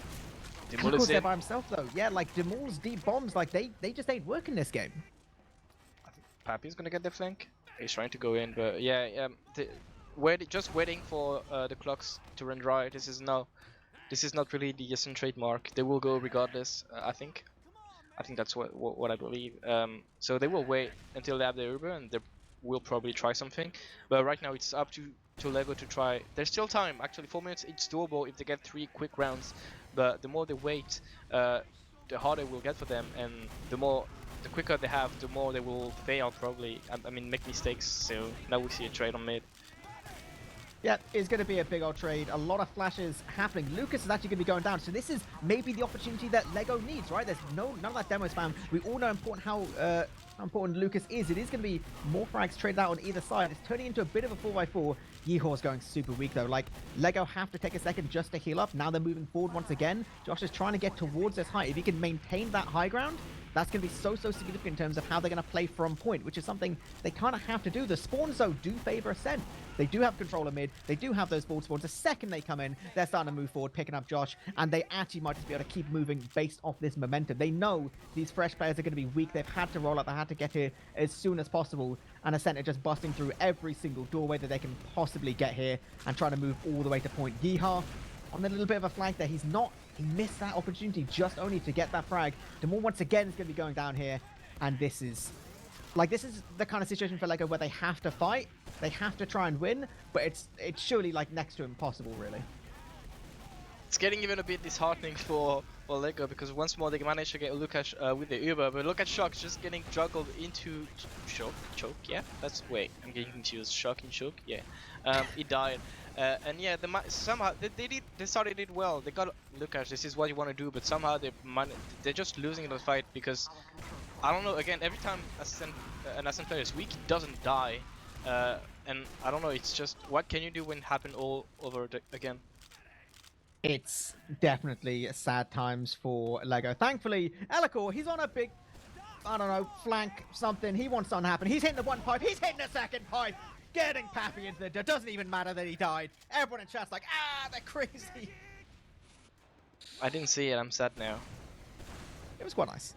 Eloquor's there by himself, though. Yeah, like, Demul's deep bombs, like, they just ain't working this game.
I think Pappy's gonna get the flank. He's trying to go in, but yeah, just waiting for the clocks to run dry. This is not really the Ascent trademark. They will go regardless, I think. I think that's what I believe. So they will wait until they have their Uber, and they will probably try something. But right now it's up to LEGGO to try. There's still time. Actually, 4 minutes. It's doable if they get 3 quick rounds. But the more they wait, the harder it will get for them, and the quicker they have, the more they will fail probably. I mean, make mistakes. So now we see a trade on mid.
Yeah, it's going to be a big old trade. A lot of flashes happening. Lucas is actually going to be going down. So this is maybe the opportunity that LEGGO needs, right? There's none of that demo spam. We all know how important Lucas is. It is going to be more frags traded out on either side. It's turning into a bit of a 4x4. Yeehaw's going super weak, though. Like, LEGGO have to take a second just to heal up. Now they're moving forward once again. Josh is trying to get towards this height. If he can maintain that high ground, that's going to be so significant in terms of how they're going to play from point, which is something they kind of have to do. The spawns, though, do favor Ascent. They do have control of mid. They do have those ball spawns. The second they come in, they're starting to move forward, picking up Josh, and they actually might just be able to keep moving based off this momentum. They know these fresh players are going to be weak. They've had to roll up. They had to get here as soon as possible, and Ascent are just busting through every single doorway that they can possibly get here and trying to move all the way to point. Yeehaw on a little bit of a flank there. He missed that opportunity just only to get that frag. Demul once again is going to be going down here, and this is the kind of situation for LEGGO where they have to fight, they have to try and win, but it's surely like next to impossible, really.
It's getting even a bit disheartening for LEGGO, because once more they managed to get Lukash with the Uber, but look at Shock just getting juggled into choke. Yeah, that's wait, I'm getting confused. Shock and choke. Yeah, he died. And yeah, somehow they started it well. They got Lukash. This is what you want to do, but somehow they're just losing the fight because I don't know. Again, every time an Ascent player is weak, he doesn't die. And I don't know. It's just what can you do when it happen all over again?
It's definitely sad times for LEGGO. Thankfully, Eloquor, he's on a big, I don't know, flank something. He wants something to happen. He's hitting the one pipe. He's hitting the second pipe. Getting Pappy into the... It doesn't even matter that he died. Everyone in chat's like, they're crazy.
I didn't see it. I'm sad now.
It was quite nice.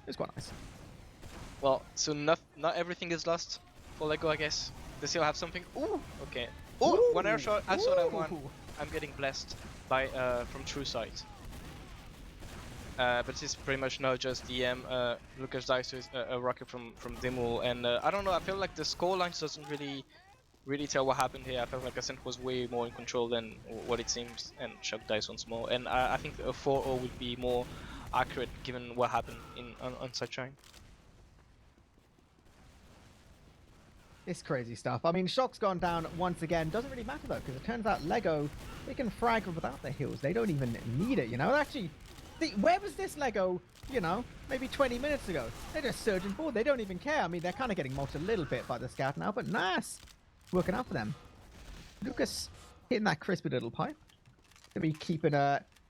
Well, so not everything is lost for LEGGO, I guess. They still have something. Ooh, okay. Oh, one air shot. I saw that one. I'm getting blessed by from True Sight. But it's pretty much now just DM. Lucas dies to a rocket from Demul, and I don't know. I feel like the score lines doesn't really tell what happened here. I felt like Ascent was way more in control than what it seems, and Shock dies once more. And I think a 4-0 would be more accurate given what happened on Sidetrain.
It's crazy stuff. I mean, Shock's gone down once again. Doesn't really matter though, because it turns out LEGGO, they can frag without their heals. They don't even need it, you know? Actually, where was this LEGGO, you know, maybe 20 minutes ago? They're just surging forward. They don't even care. I mean, they're kind of getting mulched a little bit by the scout now, but nice. Working out for them. Lucas hitting that crispy little pipe. Gonna be keeping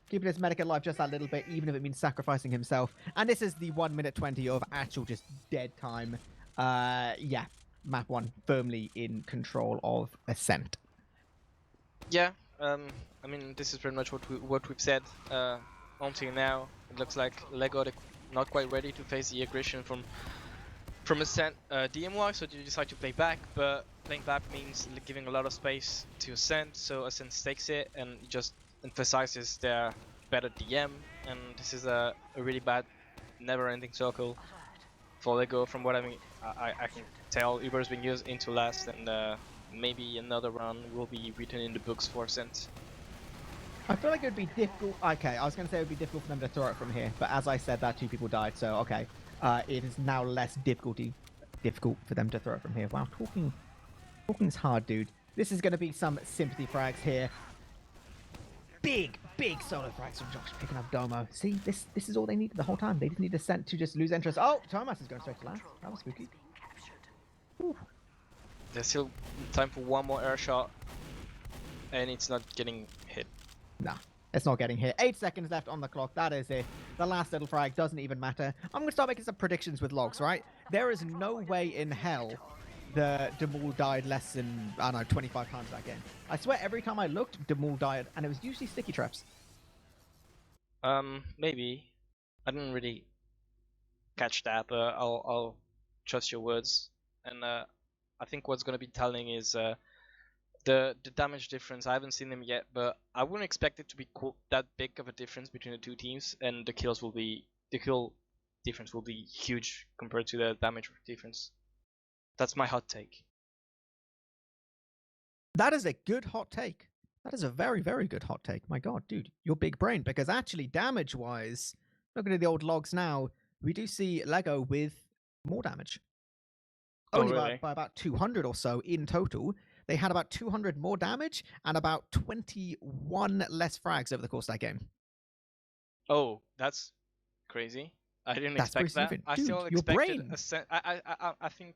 his medic alive just that little bit, even if it means sacrificing himself. And this is the 1 minute 20 of actual just dead time. Yeah, map 1 firmly in control of Ascent.
Yeah, I mean, this is pretty much what we've said until now. It looks like LEGGO not quite ready to face the aggression from Ascent DM-wise, so they decide to play back, but playing back means giving a lot of space to Ascent, so Ascent takes it and it just emphasizes their better DM, and this is a really bad never-ending circle for LEGGO. From what I can tell, Uber's been used into last, and maybe another run will be written in the books for Ascent.
I feel like it would be difficult. Okay, I was going to say it would be difficult for them to throw it from here, but as I said, that 2 people died, so okay. It is now less difficult for them to throw it from here. Wow, talking's hard, dude. This is going to be some sympathy frags here. Big solo frags from Josh picking up Domo. See, this is all they needed the whole time. They just need Ascent to just lose interest. Oh, Thomas is going straight to last. That was spooky. Ooh.
There's still time for one more air shot, and it's not getting hit.
Nah, it's not getting hit. 8 seconds left on the clock. That is it. The last little frag doesn't even matter. I'm going to start making some predictions with logs, right? There is no way in hell the Demul died less than, I don't know, 25 times that game. I swear every time I looked, Demul died, and it was usually sticky traps.
Maybe. I didn't really catch that, but I'll trust your words. And I think what's going to be telling is the damage difference. I haven't seen them yet, but I wouldn't expect it to be that big of a difference between the 2 teams, and the kill difference will be huge compared to the damage difference. That's my hot take.
That is a good hot take. That is a very, very good hot take. My god, dude, your big brain. Because actually, damage-wise, looking at the old logs now, we do see LEGGO with more damage. Only
really?
by about 200 or so in total. They had about 200 more damage and about 21 less frags over the course of that game.
Oh, that's crazy. I didn't
That's
expect that.
Dude,
I still
your
expected
brain.
Ascent. I think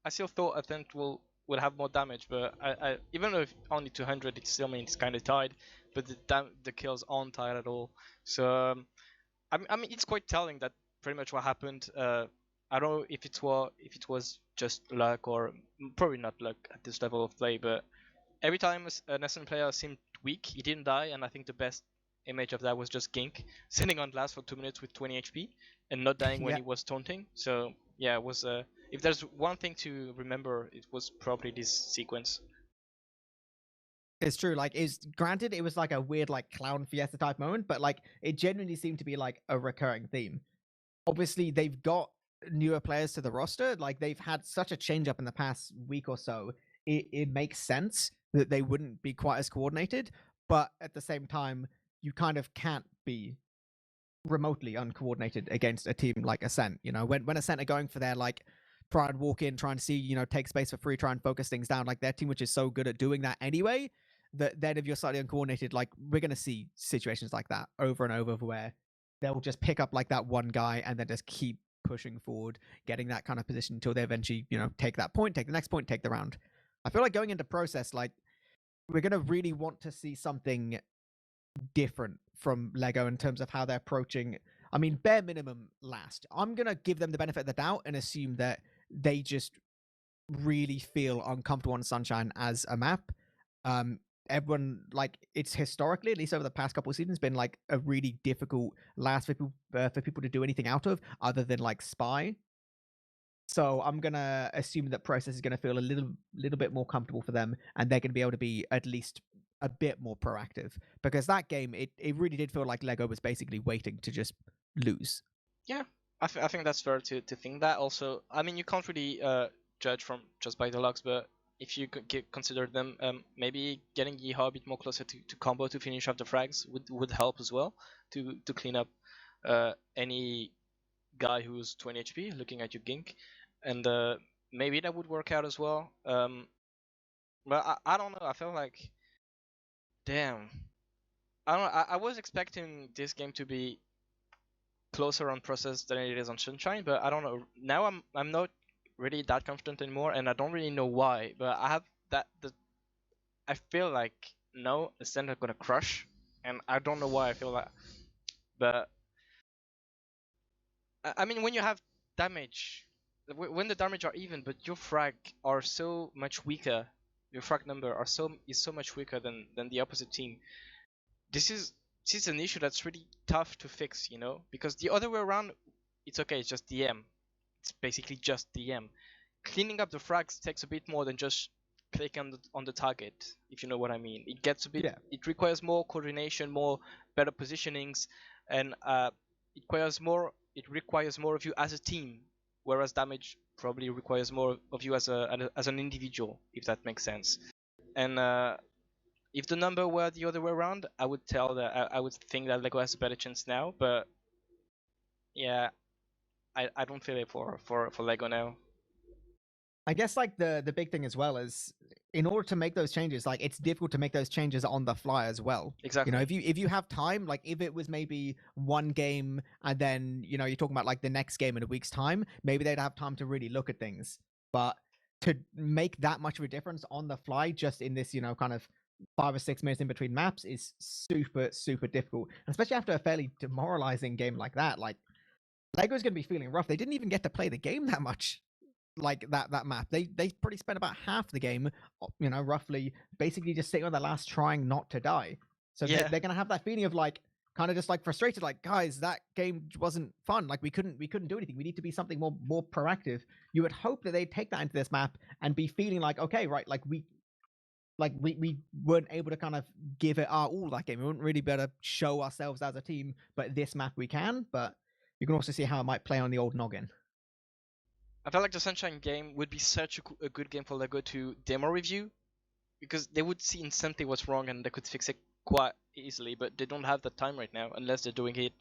I still thought Ascent would have more damage, but I even though only 200, it still means it's kind of tied. But the kills aren't tied at all. So I mean, it's quite telling that pretty much what happened. I don't know if it was just luck or probably not luck at this level of play, but every time an Ascent player seemed weak, he didn't die, and I think the best image of that was just Gink sitting on glass for 2 minutes with 20 HP and not dying when he was taunting. So yeah, it was if there's one thing to remember, it was probably this sequence.
It's true. Like, granted, it was like a weird, like, clown fiesta type moment, but like, it genuinely seemed to be like a recurring theme. Obviously, they've got newer players to the roster. Like, they've had such a change up in the past week or so. It makes sense that they wouldn't be quite as coordinated, but at the same time, you kind of can't be remotely uncoordinated against a team like Ascent. You know, when Ascent are going for their like try and walk in, try and see, you know, take space for free, try and focus things down, like their team, which is so good at doing that anyway, that then if you're slightly uncoordinated, like we're gonna see situations like that over and over where they'll just pick up like that one guy and then just keep pushing forward, getting that kind of position until they eventually, you know, take that point, take the next point, take the round. I feel like going into process, like we're gonna really want to see something different from LEGGO in terms of how they're approaching. I mean, bare minimum last. I'm going to give them the benefit of the doubt and assume that they just really feel uncomfortable on Sunshine as a map. Everyone, like, it's historically, at least over the past couple of seasons, been like a really difficult last for people to do anything out of other than like Spy. So I'm gonna assume that process is gonna feel a little bit more comfortable for them, and they're gonna be able to be at least a bit more proactive. Because that game, it really did feel like LEGGO was basically waiting to just lose.
Yeah, I think that's fair to think that. Also, I mean, you can't really judge from just by the logs, but if you consider them, maybe getting Yeehaw a bit more closer to combo to finish off the frags would help as well to clean up any guy who's 20 HP looking at you Gink, and maybe that would work out as well. But I don't know. I feel like, damn. I don't know. I was expecting this game to be closer on process than it is on Sunshine, but I don't know. Now I'm not really that confident anymore, and I don't really know why. But I have I feel like no, Ascent are gonna crush, and I don't know why I feel that. But I mean, when you have damage, when the damage are even, but your frag are so much weaker, your frag number is so much weaker than the opposite team. This is an issue that's really tough to fix, you know, because the other way around, it's okay, it's just DM. It's basically just DM. Cleaning up the frags takes a bit more than just clicking on the target, if you know what I mean. It gets a bit.
Yeah.
It requires more coordination, more better positionings, and it requires more of you as a team. Whereas damage probably requires more of you as an individual, if that makes sense. And if the number were the other way around, I would think that LEGGO has a better chance now. But yeah, I don't feel it for LEGGO now.
I guess like the big thing as well is in order to make those changes, like it's difficult to make those changes on the fly as well.
Exactly.
You know, if you have time, like if it was maybe one game and then, you know, you're talking about like the next game in a week's time, maybe they'd have time to really look at things. But to make that much of a difference on the fly, just in this, you know, kind of 5 or 6 minutes in between maps is super, super difficult. And especially after a fairly demoralizing game like that, like LEGGO's going to be feeling rough. They didn't even get to play the game that much, like that map. They pretty spent about half the game, you know, roughly, basically just sitting on the last trying not to die. So
Yeah.
they're going to have that feeling of like, kind of just like frustrated, like, guys, that game wasn't fun. Like we couldn't do anything. We need to be something more proactive. You would hope that they'd take that into this map and be feeling like, okay, right, like we weren't able to kind of give it our all that game. We wouldn't really be able to show ourselves as a team, but this map we can. But you can also see how it might play on the old noggin.
I felt like the Sunshine game would be such a good game for LEGGO to demo review, because they would see instantly what's wrong and they could fix it quite easily, but they don't have that time right now unless they're doing it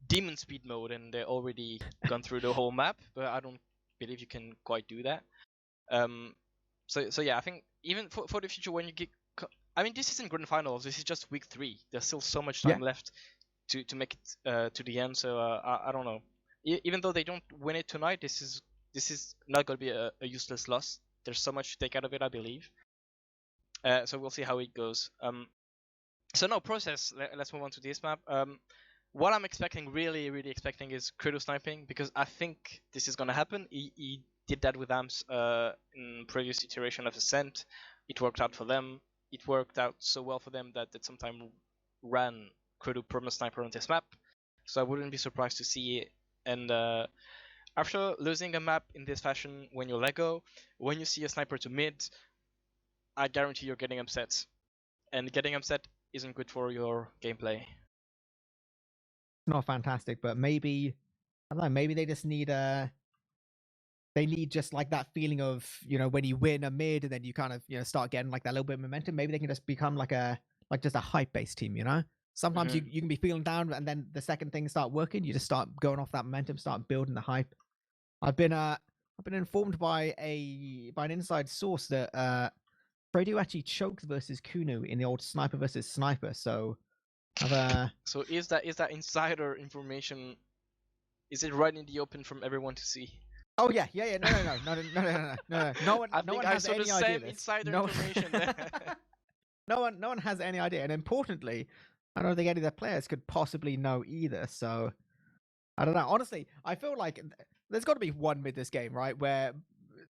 demon speed mode and they're already gone through the whole map, but I don't believe you can quite do that. So yeah, I think even for the future when you get, I mean, this isn't grand finals, this is just week 3. There's still so much time left to make it to the end, so I don't know. Even though they don't win it tonight, this is not going to be a useless loss. There's so much to take out of it, I believe. So we'll see how it goes. So no process. Let's move on to this map. What I'm expecting, really expecting, is Credo sniping, because I think this is gonna happen. He did that with AMS in previous iteration of Ascent. It worked out for them. It worked out so well for them that they sometimes ran Credo perma sniper on this map. So I wouldn't be surprised to see it. And after losing a map in this fashion, when you're LEGGO, when you see a sniper to mid, I guarantee you're getting upset. And getting upset isn't good for your gameplay.
Not fantastic, but maybe, I don't know, maybe they just need they need just like that feeling of, you know, when you win a mid and then you kind of, you know, start getting like that little bit of momentum. Maybe they can just become like just a hype based team, you know? Sometimes you can be feeling down and then the second things start working, you just start going off that momentum, start building the hype. I've been informed by an inside source that Fredo actually choked versus Kunu in the old sniper versus sniper. So
So is that insider information? Is it right in the open from everyone to see?
Oh yeah. No. No one.
I
no
think
one
I
has
saw
any
the
idea.
same insider information.
No one has any idea, and importantly, I don't think any of the players could possibly know either. So I don't know. Honestly, I feel like there's got to be one mid this game, right, where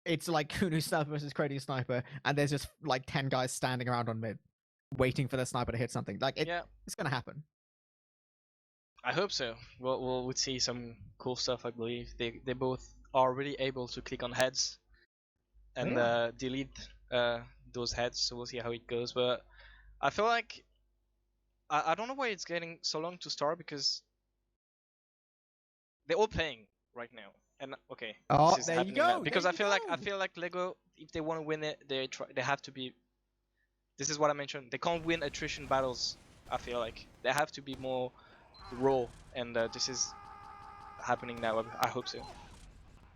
it's like Kunu sniper versus Crazy sniper, and there's just like 10 guys standing around on mid, waiting for the sniper to hit something. Like it's gonna happen.
I hope so. We'll see some cool stuff. I believe they both are really able to click on heads and delete those heads. So we'll see how it goes. But I feel like I don't know why it's getting so long to start, because they're all playing right now. And okay,
oh,
this is
there
happening
you go.
now. Because
I
feel like LEGGO, if they want to win it, they have to be. This is what I mentioned. They can't win attrition battles. I feel like they have to be more raw, and this is happening now. I hope so.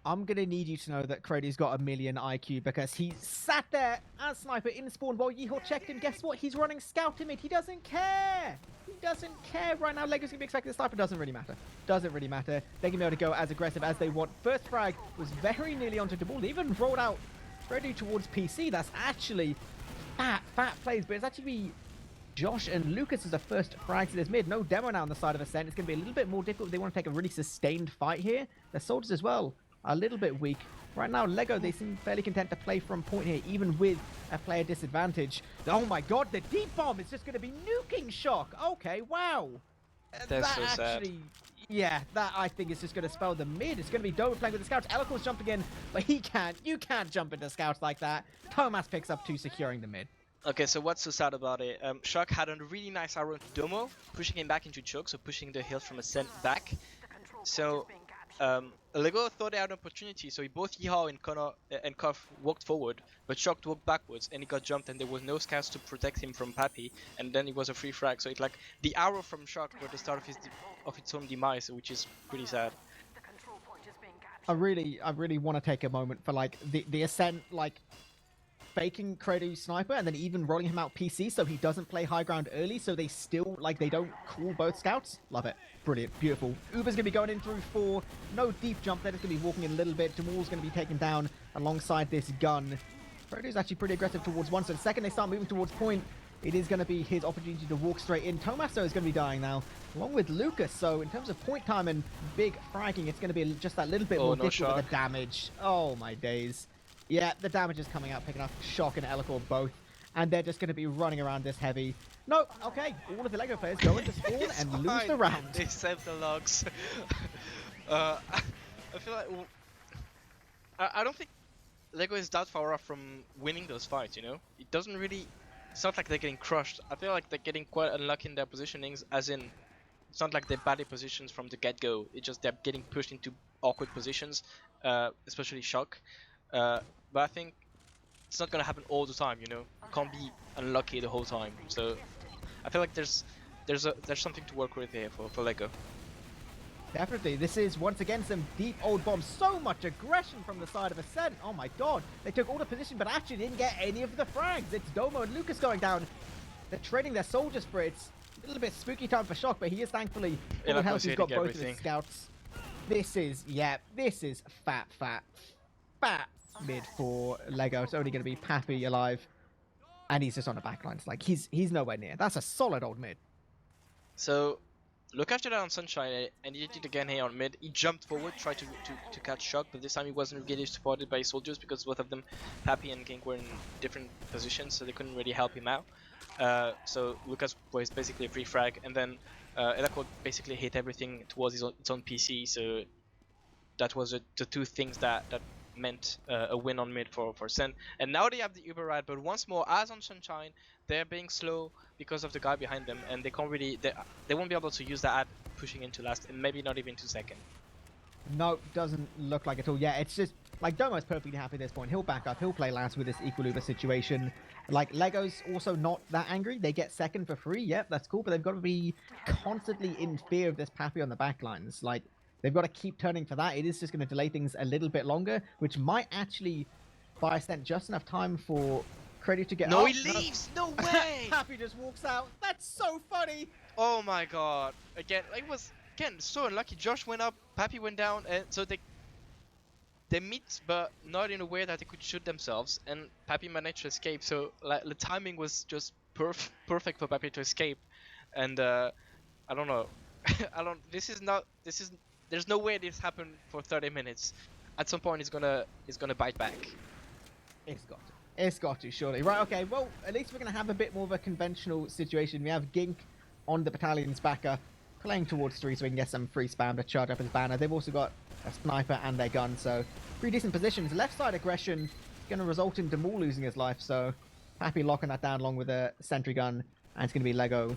I'm going to need you to know that Crody's got a million IQ because he sat there as sniper in spawn while Yeehor checked him. Guess what? He's running scout to mid. He doesn't care. He doesn't care right now. LEGGO's going to be expecting the sniper. Doesn't really matter. Doesn't really matter. They're going to be able to go as aggressive as they want. First frag was very nearly onto the ball. They even rolled out Crody towards PC. That's actually fat plays, but it's actually Josh and Lucas as the first frags to this mid. No demo now on the side of Ascent. It's going to be a little bit more difficult if they want to take a really sustained fight here. Their soldiers as well are a little bit weak. Right now, LEGGO, they seem fairly content to play from point here, even with a player disadvantage. Oh my god, the deep bomb is just going to be nuking Shock. Okay, wow.
That's so sad.
Yeah, that I think is just going to spell the mid. It's going to be Dover playing with the scouts. Elicor's jumping in, but he can't. You can't jump into scouts like that. Thomas picks up 2, securing the mid.
Okay, so what's so sad about it? Shock had a really nice arrow into Domo, pushing him back into choke, so pushing the heals from Ascent back. So LEGGO thought they had an opportunity, so both Yeehor and Connor and Koff walked forward, but Shock walked backwards, and he got jumped, and there was no scouts to protect him from Pappy, and then it was a free frag. So it like the arrow from Shock were the start of its own demise, which is pretty sad.
I really want to take a moment for like the Ascent like faking Credo Sniper and then even rolling him out PC so he doesn't play high ground early, so they still like they don't call both scouts. Love it. Brilliant. Beautiful. Uber's gonna be going in through 4. No deep jump. They're just gonna be walking in a little bit. Jamal's gonna be taken down alongside this gun. Credo's actually pretty aggressive towards 1, so the second they start moving towards point, it is going to be his opportunity to walk straight in. Tomaso is going to be dying now, along with Lucas. So in terms of point time and big fragging, it's going to be just that little bit more difficult with the damage. Oh my days. Yeah, the damage is coming out, picking up Shock and Elicor both. And they're just going to be running around this heavy. No, okay. All of the LEGGO players go into spawn and lose the round.
They saved the logs. I feel like... I don't think LEGGO is that far off from winning those fights, you know? It doesn't really... It's not like they're getting crushed. I feel like they're getting quite unlucky in their positionings, as in... It's not like they're badly positions from the get-go. It's just they're getting pushed into awkward positions, especially Shock. But I think it's not gonna happen all the time, you know? You can't be unlucky the whole time. So I feel like there's something to work with here for LEGGO.
Definitely. This is once again some deep old bombs. So much aggression from the side of Ascent. Oh my god. They took all the position but actually didn't get any of the frags. It's Domo and Lucas going down. They're trading their soldiers for it. It's a little bit spooky time for Shock, but he is thankfully full health. He's got both of his scouts. This is fat mid for LEGGO. It's only going to be Pappy alive. And he's just on the backlines. Like, he's nowhere near. That's a solid old mid.
So, look after that on Sunshine, and he did it again here on mid. He jumped forward, tried to catch Shock, but this time he wasn't really supported by his soldiers because both of them, Pappy and King, were in different positions, so they couldn't really help him out. So Lucas was basically a free frag, and then Elecro basically hit everything towards its own PC, so that was the two things that meant a win on mid for Sen. And now they have the Uber ride, but once more, as on Sunshine, they're being slow because of the guy behind them, and they can't really, they won't be able to use that ad pushing into last, and maybe not even to second.
No, doesn't look like it at all. Yeah, it's just, like, Domo's perfectly happy at this point. He'll back up, he'll play last with this equal Uber situation. Like, LEGGO's also not that angry. They get second for free, yep, that's cool, but they've got to be constantly in fear of this Pappy on the backlines. Like, they've got to keep turning for that. It is just going to delay things a little bit longer, which might actually buy Ascent just enough time for Credit to get
No, he leaves! No way!
Pappy just walks out. That's so funny!
Oh my god. Again, it was, so unlucky. Josh went up, Pappy went down, and so they meet, but not in a way that they could shoot themselves, and Pappy managed to escape, so like, the timing was just perfect for Pappy to escape, and I don't know. There's no way this happened for 30 minutes. At some point, it's gonna bite back.
It's got to, surely. Right, okay, well, at least we're going to have a bit more of a conventional situation. We have Gink on the battalion's backer, playing towards 3 so we can get some free spam to charge up his banner. They've also got a sniper and their gun, so pretty decent positions. Left side aggression going to result in Demul losing his life, so Pappy locking that down along with a sentry gun, and it's going to be LEGGO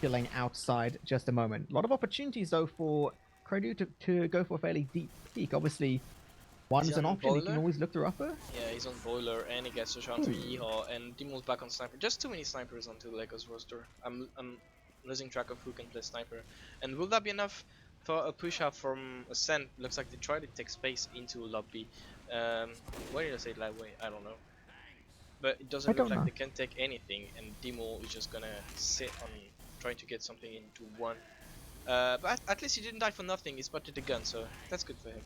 chilling outside just a moment. A lot of opportunities, though, for Credu to go for a fairly deep peak. Obviously, one's an option. Boiler. You can always look through upper.
Yeah, he's on Boiler, and he gets a shot to Yeehor, and Dimul's back on Sniper. Just too many snipers onto LEGGO's roster. I'm losing track of who can play Sniper. And will that be enough for a push out from Ascent, looks like they try to take space into lobby. Why did I say it that way? I don't know. But it doesn't look like they can take anything, and Demo is just gonna sit on trying to get something into one. But at least he didn't die for nothing. He spotted the gun, so that's good for him.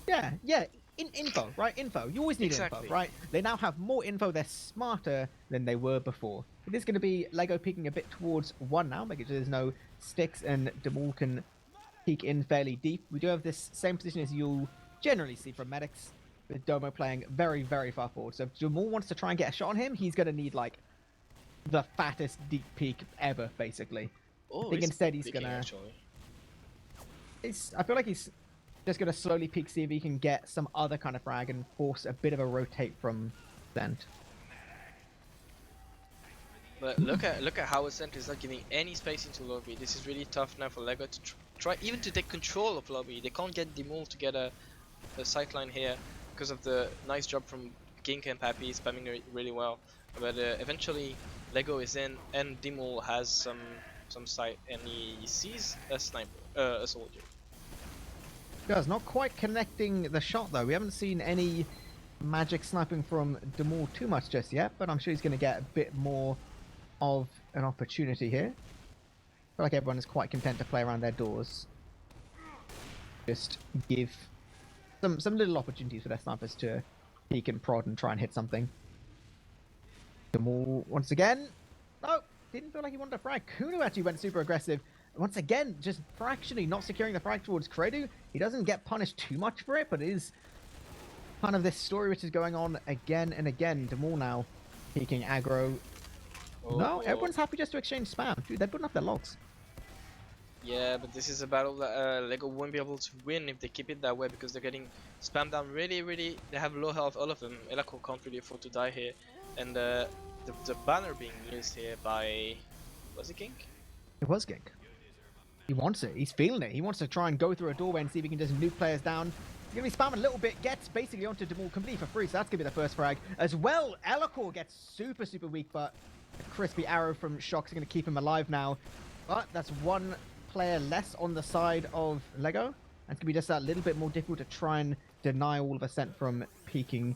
Yeah. Info, right? Info. You always need info, right? They now have more info. They're smarter than they were before. It is going to be LEGGO peeking a bit towards one now, making sure there's no sticks, and Demol can peek in fairly deep. We do have this same position as you'll generally see from medics, with Domo playing very, very far forward. So if Demol wants to try and get a shot on him, he's going to need, like, the fattest deep peek ever, basically.
Oh,
I think instead he's going to... I feel like he's just going to slowly peek, see if he can get some other kind of frag and force a bit of a rotate from Ascent.
But look at how Ascent is not giving any space into lobby. This is really tough now for LEGGO to try even to take control of lobby. They can't get Demol to get a sightline here because of the nice job from Gink and Pappy spamming really well. But eventually LEGGO is in, and Demol has some sight, and he sees a sniper, a soldier.
Guys, not quite connecting the shot though. We haven't seen any magic sniping from Demol too much just yet, but I'm sure he's going to get a bit more of an opportunity here. I feel like everyone is quite content to play around their doors. Just give some little opportunities for their snipers to peek and prod and try and hit something. Demol once again. No, didn't feel like he wanted a frag. Kuno actually went super aggressive. Once again, just fractionally not securing the frag towards Kredu. He doesn't get punished too much for it, but it is kind of this story which is going on again and again. Demol now peeking aggro. Oh. No, everyone's happy just to exchange spam. Dude, they're putting up their logs.
Yeah, but this is a battle that LEGGO won't be able to win if they keep it that way, because they're getting spammed down really. They have low health, all of them. Elako can't really afford to die here. And the banner being used here by... was it Gink?
It was Gink. He wants it. He's feeling it. He wants to try and go through a doorway and see if he can just nuke players down. He's going to be spamming a little bit. Gets basically onto Demol completely for free, so that's going to be the first frag. As well, Elakor gets super weak, but a crispy arrow from Shock's going to keep him alive now. But that's one player less on the side of LEGGO. And it's going to be just that little bit more difficult to try and deny all of Ascent from peeking.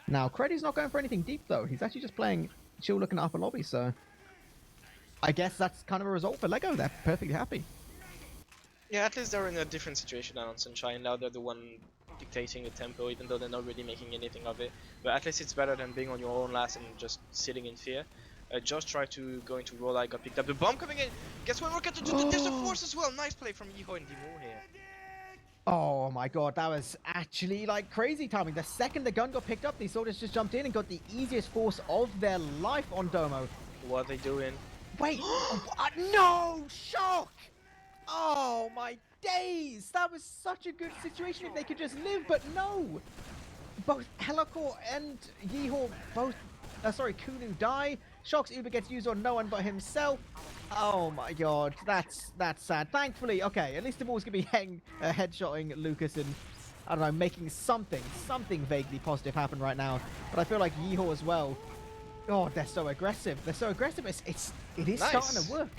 Now, Kredu's not going for anything deep, though. He's actually just playing chill looking at upper lobby, so... I guess that's kind of a result for LEGGO. They're perfectly happy.
Yeah, at least they're in a different situation now on Sunshine. Now they're the one dictating the tempo, even though they're not really making anything of it. But at least it's better than being on your own last and just sitting in fear. Josh tried to go into roll, got picked up. The bomb coming in. Guess what? We're going to do there's a force as well. Nice play from Yeho and Demol here.
Oh my god, that was actually like crazy timing. The second the gun got picked up, these soldiers just jumped in and got the easiest force of their life on Domo.
What are they doing?
Wait, no! Shock! Oh my days! That was such a good situation if they could just live, but no! Both Helakor and Yeho both, Kunu die. Shock's Uber gets used on no one but himself. Oh my god, that's sad. Thankfully, okay, at least the ball's gonna be headshotting Lucas and, I don't know, making something vaguely positive happen right now. But I feel like Yeho as well. Oh, they're so aggressive. It is nice. Starting to work.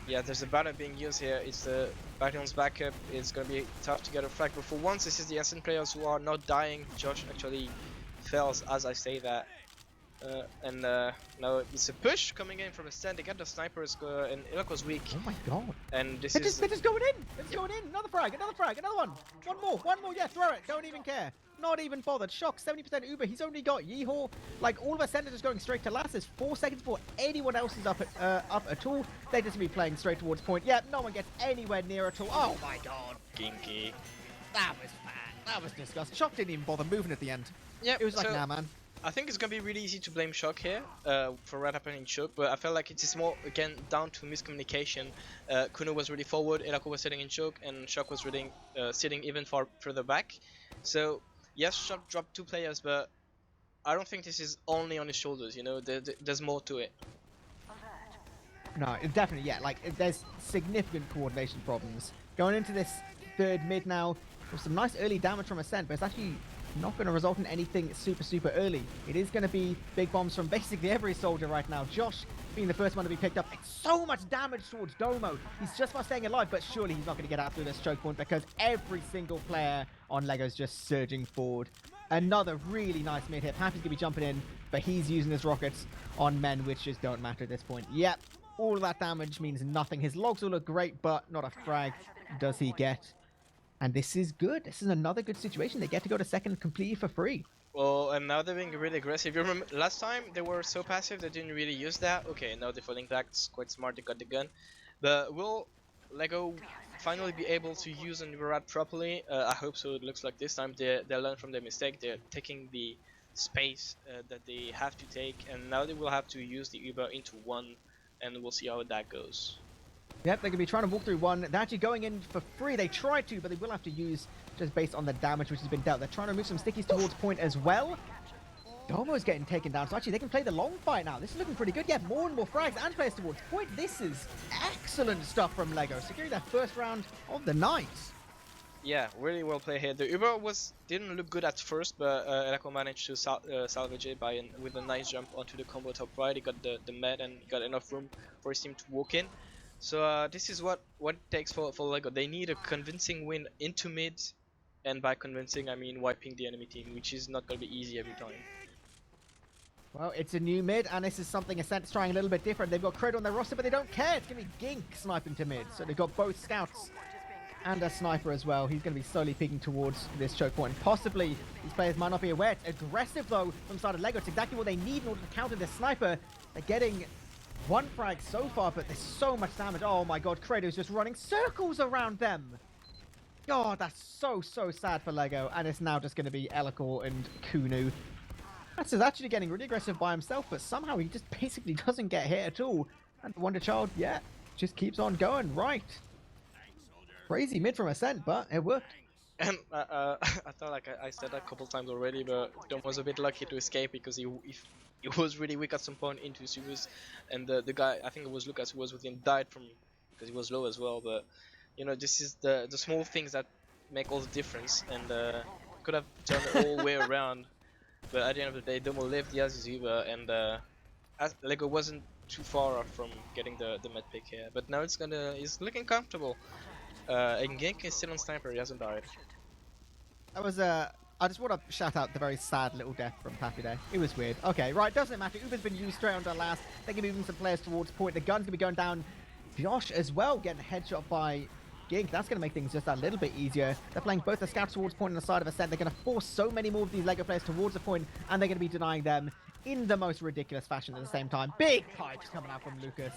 Yeah, there's a banner being used here. It's the Battlion's backup. It's gonna be tough to get a frag, but for once, this is the Ascent players who are not dying. Josh actually fails as I say that. Now it's a push coming in from Ascent. They get the snipers, and Ilok was weak.
Oh my god!
And they're
just going in. It's going in. Another frag. Another one. One more. Yeah, throw it. Don't even care. Not even bothered. Shock 70% Uber. He's only got Yeho. Like all of Ascent are just going straight to last. There's 4 seconds before anyone else is up at all. They're just gonna be playing straight towards point. Yeah, no one gets anywhere near at all. Oh my god.
Ginky.
That was bad. That was disgusting. Shock didn't even bother moving at the end.
Yeah.
It was like, nah, man.
I think it's gonna be really easy to blame Shock here for what happened in Choke, but I felt like it is more again down to miscommunication. Kuno was really forward, Elako was sitting in Choke, and Shock was really sitting even further back. So yes, Shock dropped 2 players, but I don't think this is only on his shoulders. You know, there's more to it.
No, definitely, yeah. Like there's significant coordination problems going into this third mid now. With some nice early damage from Ascent, but it's actually not going to result in anything super early. It is going to be big bombs from basically every soldier right now. Josh being the first one to be picked up. It's so much damage towards Domo. He's just about staying alive, but surely he's not going to get out through this choke point because every single player on LEGGO is just surging forward. Another really nice mid hit. Pappy's going to be jumping in, but he's using his rockets on men, which just don't matter at this point. Yep, all of that damage means nothing. His logs will look great, but not a frag does he get. And this is good. This is another good situation. They get to go to second completely for free.
Well, and now they're being really aggressive. You remember last time they were so passive they didn't really use that. Okay, now they're falling back. It's quite smart. They got the gun. But will LEGGO finally be able to use an Uber properly? I hope so. It looks like this time they learn from their mistake. They're taking the space that they have to take, and now they will have to use the Uber into one, and we'll see how that goes.
Yep, they're going to be trying to walk through one. They're actually going in for free. They tried to, but they will have to use just based on the damage which has been dealt. They're trying to move some stickies towards point as well. Domo's getting taken down, so actually they can play the long fight now. This is looking pretty good. Yeah, more and more frags and players towards point. This is excellent stuff from LEGGO, securing that first round of the night.
Yeah, really well played here. The Uber didn't look good at first, but LEGGO managed to salvage it with a nice jump onto the combo top right. He got the med and got enough room for his team to walk in. So this is what it takes for LEGGO. They need a convincing win into mid, and by convincing I mean wiping the enemy team, which is not going to be easy every time.
Well, it's a new mid, and this is something Ascent's trying a little bit different. They've got Cred on their roster, but they don't care. It's going to be Gink sniping to mid. So they've got both scouts and a sniper as well. He's going to be slowly peeking towards this choke point. Possibly, these players might not be aware. It's aggressive, though, from the side of LEGGO. It's exactly what they need in order to counter this sniper. They're getting one frag so far, but there's so much damage. Oh my god, Kratos just running circles around them. Oh, that's so sad for LEGGO. And it's now just going to be Elikor and Kunu. That's actually getting really aggressive by himself, but somehow he just basically doesn't get hit at all. And the Wonder Child, yeah, just keeps on going. Right. Crazy mid from Ascent, but it worked.
And I thought like I said that a couple times already, but Dom was a bit lucky to escape because he was really weak at some point into Subus, and the guy, I think it was Lucas, who was with him, died from because he was low as well. But you know, this is the small things that make all the difference, and could have turned it all the way around. But at the end of the day, Domo lived, he has his Uber, and LEGGO wasn't too far off from getting the med pick here. But now he's looking comfortable. And Genk is still on sniper, he hasn't died.
That was I just want to shout out the very sad little death from Pappy there. It was weird. Okay, right, doesn't matter. Uber's been used straight on to last. They're going to be moving some players towards point. The gun's going to be going down. Josh as well, getting a headshot by Gink. That's going to make things just a little bit easier. They're playing both the scouts towards point and the side of Ascent. They're going to force so many more of these LEGGO players towards the point, and they're going to be denying them in the most ridiculous fashion at the same time. Big pipes coming out from Lucas.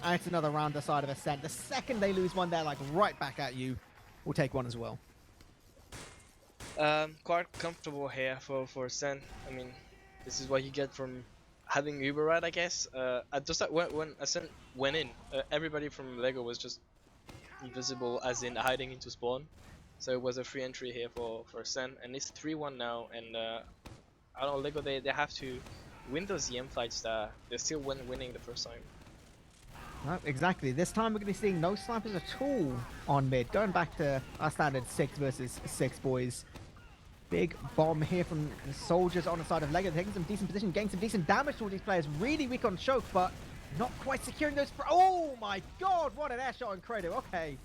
And it's another round the side of Ascent. The second they lose one, they're like right back at you. We'll take one as well.
Quite comfortable here for Ascent. I mean, this is what you get from having Uber right, I guess. Just when Ascent went in, everybody from LEGGO was just invisible, as in hiding into spawn. So it was a free entry here for Ascent, and it's 3-1 now. And I don't know, LEGGO, they have to win those EM fights that they're still winning the first time.
No, exactly. This time we're going to be seeing no snipers at all on mid. Going back to our standard 6 versus 6 boys. Big bomb here from the soldiers on the side of LEGGO. Taking some decent position, getting some decent damage towards these players. Really weak on choke, but not quite securing those. Oh my god, what an air shot on Credo. Okay,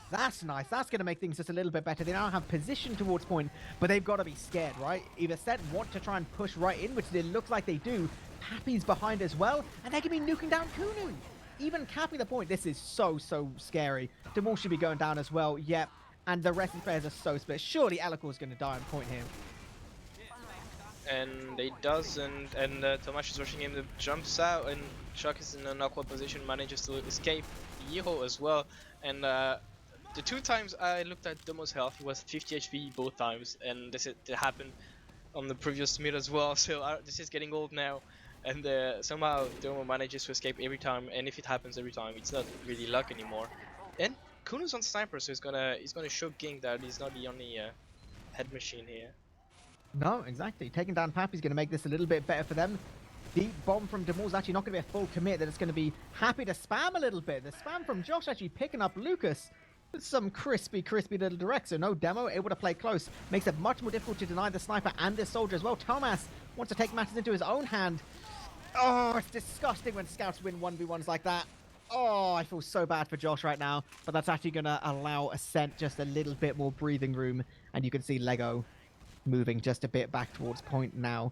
that's nice. That's going to make things just a little bit better. They now have position towards point, but they've got to be scared, right? Either Ascent want to try and push right in, which it looks like they do. Pappy's behind as well, and they can be nuking down Kunu. Even capping the point, this is so scary. Demol should be going down as well. Yep. And the rest of the players are so split. Surely Elikor's going to die on point here.
And they doesn't, and Tomasz is rushing him, jumps out, and Chuck is in an awkward position, manages to escape Yeho as well. And the 2 times I looked at Domo's health, he was 50 HP both times, and this happened on the previous mid as well, so this is getting old now. And somehow Domo manages to escape every time, and if it happens every time, it's not really luck anymore. And Kunu's on sniper, so he's gonna show Ging that he's not the only head machine here.
No, exactly. Taking down Pappy's going to make this a little bit better for them. Deep bomb from Demol's actually not going to be a full commit. That it's going to be happy to spam a little bit. The spam from Josh actually picking up Lucas. Some crispy little direct, so no demo, able to play close. Makes it much more difficult to deny the sniper and this soldier as well. Thomas wants to take matters into his own hand. Oh, it's disgusting when scouts win 1v1s like that. Oh, I feel so bad for Josh right now, but that's actually going to allow Ascent just a little bit more breathing room, and you can see LEGGO moving just a bit back towards point now.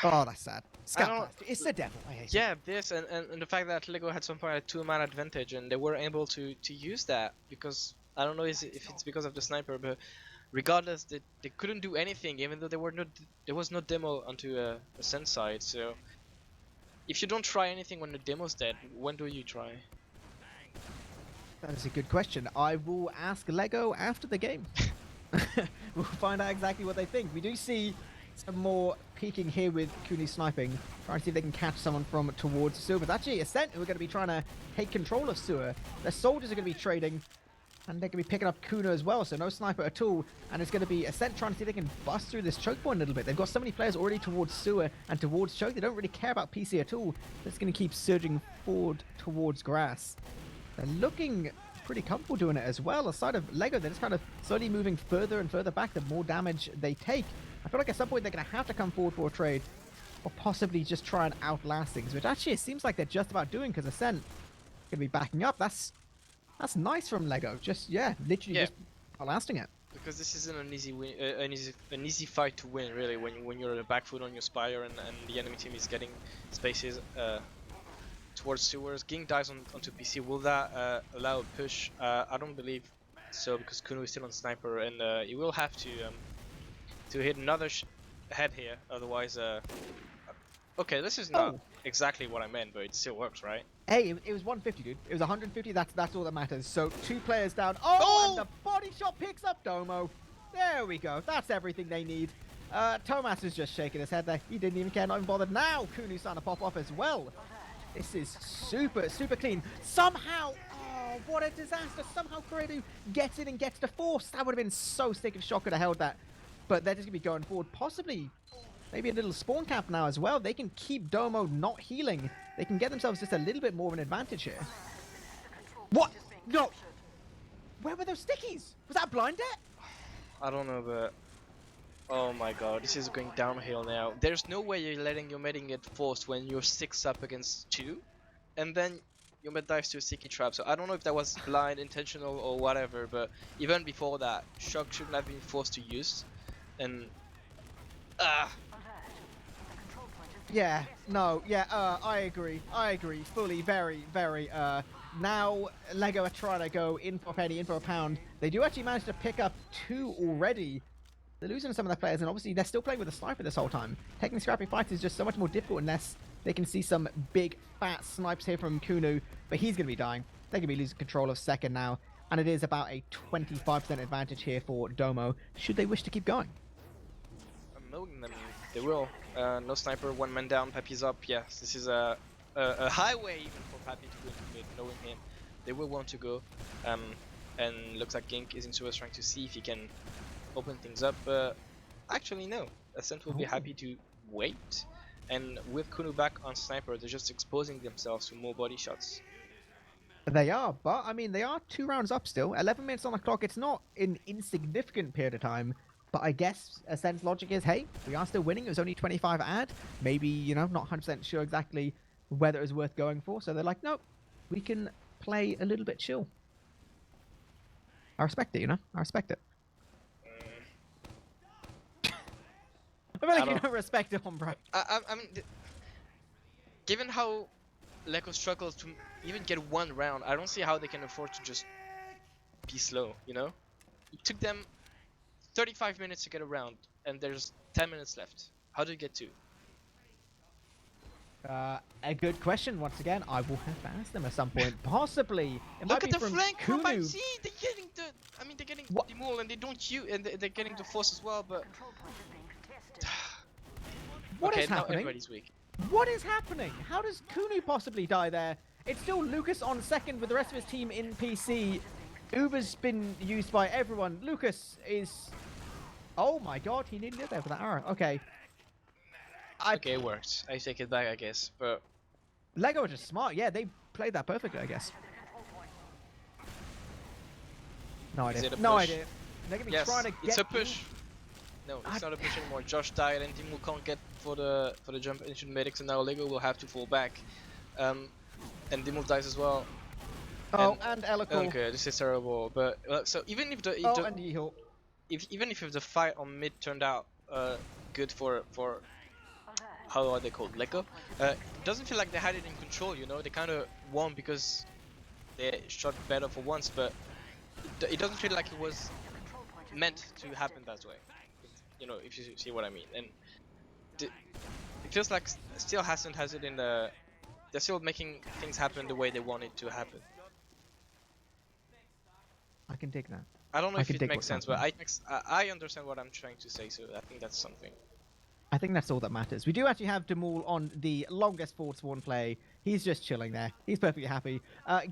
Oh, that's sad. Scout it's the devil. I hate it.
Yeah, this and the fact that LEGGO had some point a 2-man advantage and they were able to use that because I don't know if it's because of the sniper, but regardless, they couldn't do anything even though there was no demo onto a Ascent side. So if you don't try anything when the demo's dead, when do you try?
That is a good question. I will ask LEGGO after the game. We'll find out exactly what they think. We do see some more peeking here with Kuni sniping, trying to see if they can catch someone from towards Sewer. But actually, Ascent, who are going to be trying to take control of Sewer. Their soldiers are going to be trading, and they're going to be picking up Kuno as well, so no sniper at all. And it's going to be Ascent trying to see if they can bust through this choke point a little bit. They've got so many players already towards Sewer and towards choke. They don't really care about PC at all. They're just going to keep surging forward towards grass. They're looking pretty comfortable doing it as well. Aside of LEGGO, they're just kind of slowly moving further and further back the more damage they take. I feel like at some point they're going to have to come forward for a trade, or possibly just try and outlast things, which actually it seems like they're just about doing, because Ascent going to be backing up. That's nice from LEGGO. Just, yeah, literally just outlasting it.
Because this isn't an easy win, an easy fight to win, really, when you're on the back foot on your Spire and the enemy team is getting spaces towards sewers. Ging dies onto PC. Will that allow a push? I don't believe so, because Kuno is still on sniper, and he will have to hit another head here. Otherwise, okay, this is not exactly what I meant, but it still works, right?
Hey, it was 150, dude. It was 150. That's all that matters. So 2 players down. Oh, and the body shot picks up Domo. There we go. That's everything they need. Thomas is just shaking his head there. He didn't even care, not even bothered. Now Kunu's starting to pop off as well. This is super clean. Somehow, oh, what a disaster. Somehow Kuredu gets in and gets the force. That would have been so sick if Shock could have held that. But they're just going to be going forward. Possibly, maybe a little spawn camp now as well. They can keep Domo not healing. They can get themselves just a little bit more of an advantage here. What? No. Where were those stickies? Was that blind debt?
I don't know, but oh my god, this is going downhill now. There's no way you're letting your medding get forced when you're 6 up against 2, and then your med dives to a sticky trap. So I don't know if that was blind, intentional, or whatever, but even before that, Shock shouldn't have been forced to use. And
yeah, no, yeah, I agree fully, very, now LEGGO are trying to go in for a penny, in for a pound. They do actually manage to pick up 2 already. They're losing some of their players, and obviously they're still playing with a sniper this whole time. Taking scrappy fights is just so much more difficult unless they can see some big fat snipes here from Kunu, but he's going to be dying. They're going to be losing control of second now, and it is about a 25% advantage here for Domo, should they wish to keep going.
I'm knowing them, they will. No sniper, 1 man down, Pappy's up. Yes, this is a highway even for Pappy to go into mid, knowing him. They will want to go, and looks like Gink is into us trying to see if he can open things up. Actually no, Ascent will be happy to wait, and with Kuno back on sniper, they're just exposing themselves to more body shots.
They are, but I mean, they are 2 rounds up still. 11 minutes on the clock. It's not an insignificant period of time, but I guess Ascent's logic is, hey, we are still winning. It was only 25 ad. Maybe, you know, not 100% sure exactly whether it was worth going for. So they're like, nope, we can play a little bit chill. I respect it, you know? I respect it. I feel like you don't respect it, Ombrack.
I mean, given how LEGGO struggles to even get 1 round, I don't see how they can afford to just be slow, you know? It took them 35 minutes to get a round, and there's 10 minutes left. How do you get 2?
A good question. Once again, I will have to ask them at some point. Possibly.
Look at the flank from
Kunu.
see, they're getting the. I mean, they're getting the mole, and they don't use, and they're getting the force as well. But
what
okay,
is happening?
Now everybody's weak.
What is happening? How does Kunu possibly die there? It's still Lucas on second with the rest of his team in PC. Uber's been used by everyone. Lucas is. Oh my god, he nearly did there for that arrow. Okay.
Okay, it worked. I take it back, I guess. But
LEGGO are just smart. Yeah, they played that perfectly, I guess. No
Is
idea.
it a
No
push?
idea. They're gonna be
Yes,
trying to get.
it's a push. No, it's
I-
not a push anymore. Josh died and Dimul can't get for the jump into the medics, and now LEGGO will have to fall back. And Dimul dies as well.
Oh, and Elical.
Okay, this is terrible. But so even if
Oh, and Yeehawk.
even if the fight on mid turned out good for how are they called, LEGGO, it doesn't feel like they had it in control. You know, they kind of won because they shot better for once, but it doesn't feel like it was meant to happen that way. You know, if you see what I mean. And it feels like still Ascent has it in the. They're still making things happen the way they want it to happen.
I can take that.
I don't know
I
if
can
it
take
makes
what's
sense, but
happening.
I understand what I'm trying to say, so I think that's something.
I think that's all that matters. We do actually have Demul on the longest forward spawn play. He's just chilling there. He's perfectly happy.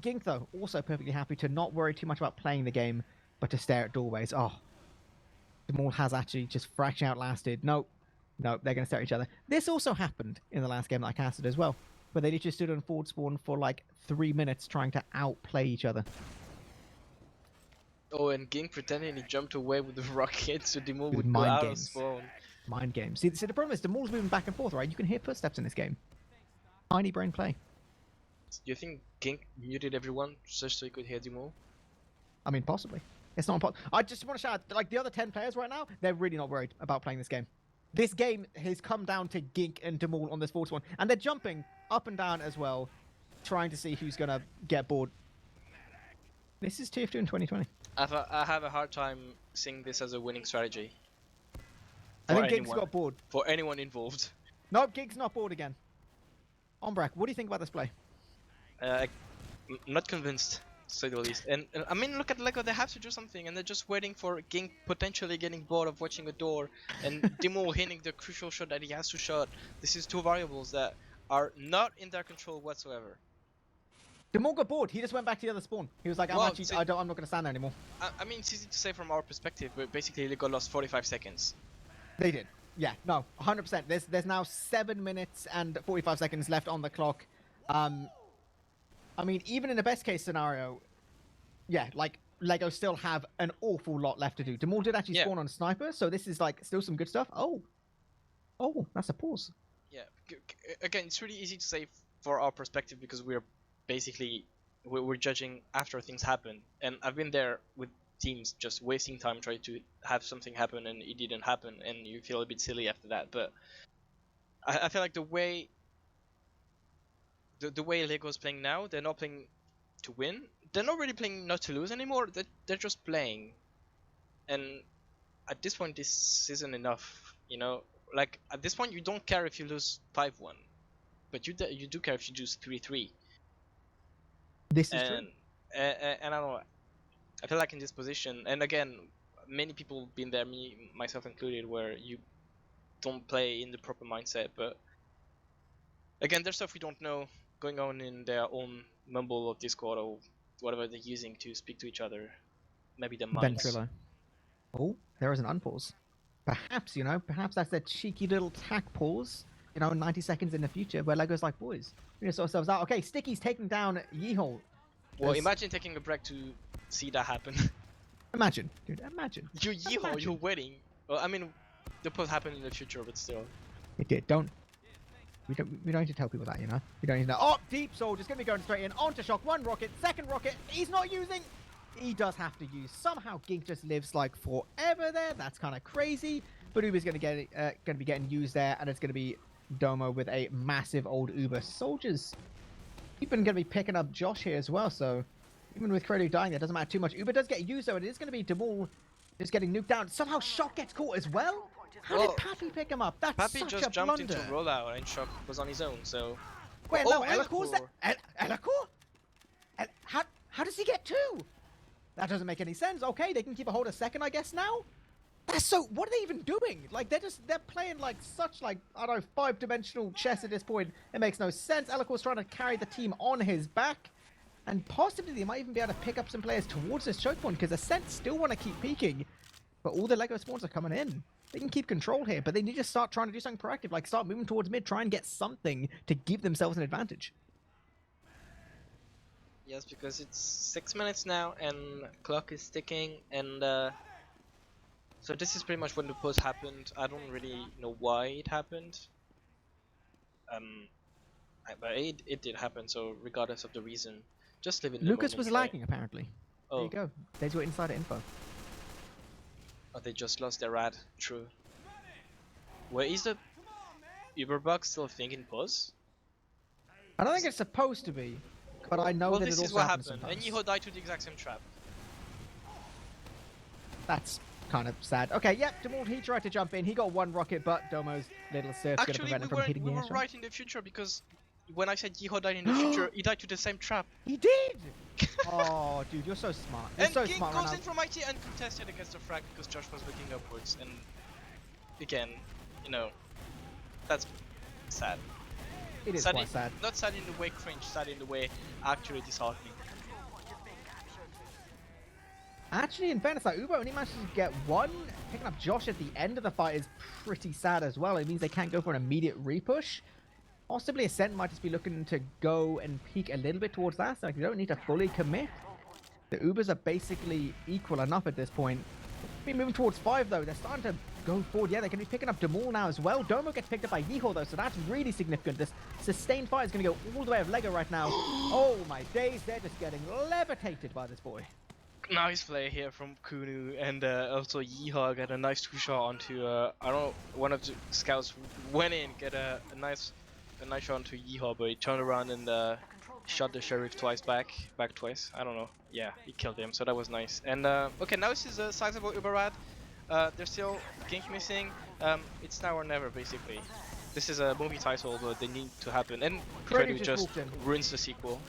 Gink, though, also perfectly happy to not worry too much about playing the game, but to stare at doorways. Oh, Demul has actually just fraction outlasted. No, they're going to stare at each other. This also happened in the last game that I casted as well, where they just stood on forward spawn for like 3 minutes trying to outplay each other.
Oh, and Ging pretending he jumped away with the rocket, so Dimul
With
would go
mind
out
games.
of spawn.
Mind games. See, the problem is Demul's moving back and forth, right? You can hear footsteps in this game. Tiny brain play.
Do you think Ging muted everyone just so he could hear Dimul?
I mean, possibly. It's not impossible. I just want to shout, like, the other 10 players right now, they're really not worried about playing this game. This game has come down to Gink and Demul on this fourth one, and they're jumping up and down as well, trying to see who's going to get bored. This is TF2 in 2020.
I have a hard time seeing this as a winning strategy.
I think
anyone.
Gink's got bored.
For anyone involved.
No, Gink's not bored again. Ombrack, what do you think about this play?
I'm not convinced, to say the least. And I mean, look at LEGGO, they have to do something, and they're just waiting for Ging potentially getting bored of watching a door, and Dimul hitting the crucial shot that he has to shot. This is two variables that are not in their control whatsoever.
Demul got bored. He just went back to the other spawn. He was like, I'm not going to stand there anymore.
I mean, it's easy to say from our perspective, but basically LEGGO lost 45 seconds.
They did. Yeah, no, 100%. There's now 7 minutes and 45 seconds left on the clock. I mean, even in the best case scenario, yeah, like LEGGO still have an awful lot left to do. Demul did actually spawn on a sniper, so this is like still some good stuff. Oh, that's a pause.
Yeah, again, it's really easy to say for our perspective because we're basically we're judging after things happen, and I've been there with teams just wasting time trying to have something happen and it didn't happen, and you feel a bit silly after that. But I feel like the way LEGGO's playing now, they're not playing to win. They're not really playing not to lose anymore. They're just playing, and at this point, this isn't enough. You know, like at this point, you don't care if you lose 5-1, but you do care if you lose 3-3.
This is true.
And I don't know. I feel like in this position, and again, many people been there, me myself included, where you don't play in the proper mindset. But again, there's stuff we don't know going on in their own mumble or Discord or whatever they're using to speak to each other. Maybe their minds.
Ventrilo. Oh, there is an unpause. Perhaps, perhaps that's a cheeky little tack pause, 90 seconds in the future where LEGGO's like, boys, we're going to sort ourselves out. Okay, Sticky's taking down Yeehawk.
Well, imagine taking a break to see that happen.
Imagine, dude, imagine.
You're Yeehawk, you're waiting. Well, I mean, the post happen in the future, but still.
It did, we don't need to tell people that, We don't need to know. Oh, Deep Soldier's going to be going straight in. Onto Shock, one rocket, second rocket. He's not using. He does have to use. Somehow Gink just lives like forever there. That's kind of crazy. But Uber's going to be getting used there, and it's going to be Domo with a massive old Uber. Soldiers even going to be picking up Josh here as well. So even with Credo dying, that doesn't matter too much. Uber does get used though. It is going to be Demul just getting nuked down. Somehow Shock gets caught as well. How did Pappy pick him up? That's
Pappy
such
just
a
jumped
blunder.
into rollout and Shock was on his own. So
wait, no, Elacor's there. Elacor? How does he get two? That doesn't make any sense. Okay, they can keep a hold a second, I guess now. That's so. What are they even doing? Like they're playing like such like I don't know 5-dimensional chess at this point. It makes no sense. Elacor's trying to carry the team on his back, and possibly they might even be able to pick up some players towards this choke point because Ascent still want to keep peeking, but all the LEGGO spawns are coming in. They can keep control here, but they need to start trying to do something proactive, like start moving towards mid, try and get something to give themselves an advantage.
Yes, because it's 6 minutes now and clock is ticking, and so this is pretty much when the pause happened. I don't really know why it happened. But it did happen. So regardless of the reason, just live in the
Lucas
moment.
was lagging apparently. There you
Oh,
go. There's your insider info.
oh, they just lost their rad. True. Where is the Uberbug still thinking pause?
I don't think it's supposed to be, but I know
Well,
that
this
it
is
also
what
happens
happened,
sometimes.
and Yiho died to the exact same trap.
That's kind of sad. Okay, yep, Demol, he tried to jump in. He got one rocket, but Domo's little surf's going to
Actually,
prevent him from hitting
we
the
were
airshot.
right in the future, because when I said Yiho died in the future, he died to the same trap.
He did! Oh, dude, you're so smart. You're
And
so
King
smart
goes
right
in
now.
from IT and contested against the frag because Josh was looking upwards. And again, you know, that's sad.
It is
Sad
quite sad.
Not sad in the way cringe, sad in the way actually disheartening.
Actually, in fairness, like, Uber only managed to get one. Picking up Josh at the end of the fight is pretty sad as well. It means they can't go for an immediate repush. Possibly Ascent might just be looking to go and peek a little bit towards that, so like, you don't need to fully commit. The Ubers are basically equal enough at this point. Be moving towards 5 though. They're starting to go forward. Yeah, they're going to be picking up Demol now as well. Domo gets picked up by Yeehaw though, so that's really significant. This sustained fire is going to go all the way of LEGGO right now. Oh my days, they're just getting levitated by this boy.
Nice play here from Kunu, and also Yeehaw got a nice 2-shot onto I don't know, one of the scouts went in, get a nice shot onto Yeehaw, but he turned around and shot the sheriff back twice. I don't know. Yeah, he killed him, so that was nice. And okay, now this is a sizable Uberrad. There's still Gink missing. It's now or never basically. This is a movie title, but they need to happen. And Credu just ruins the sequel.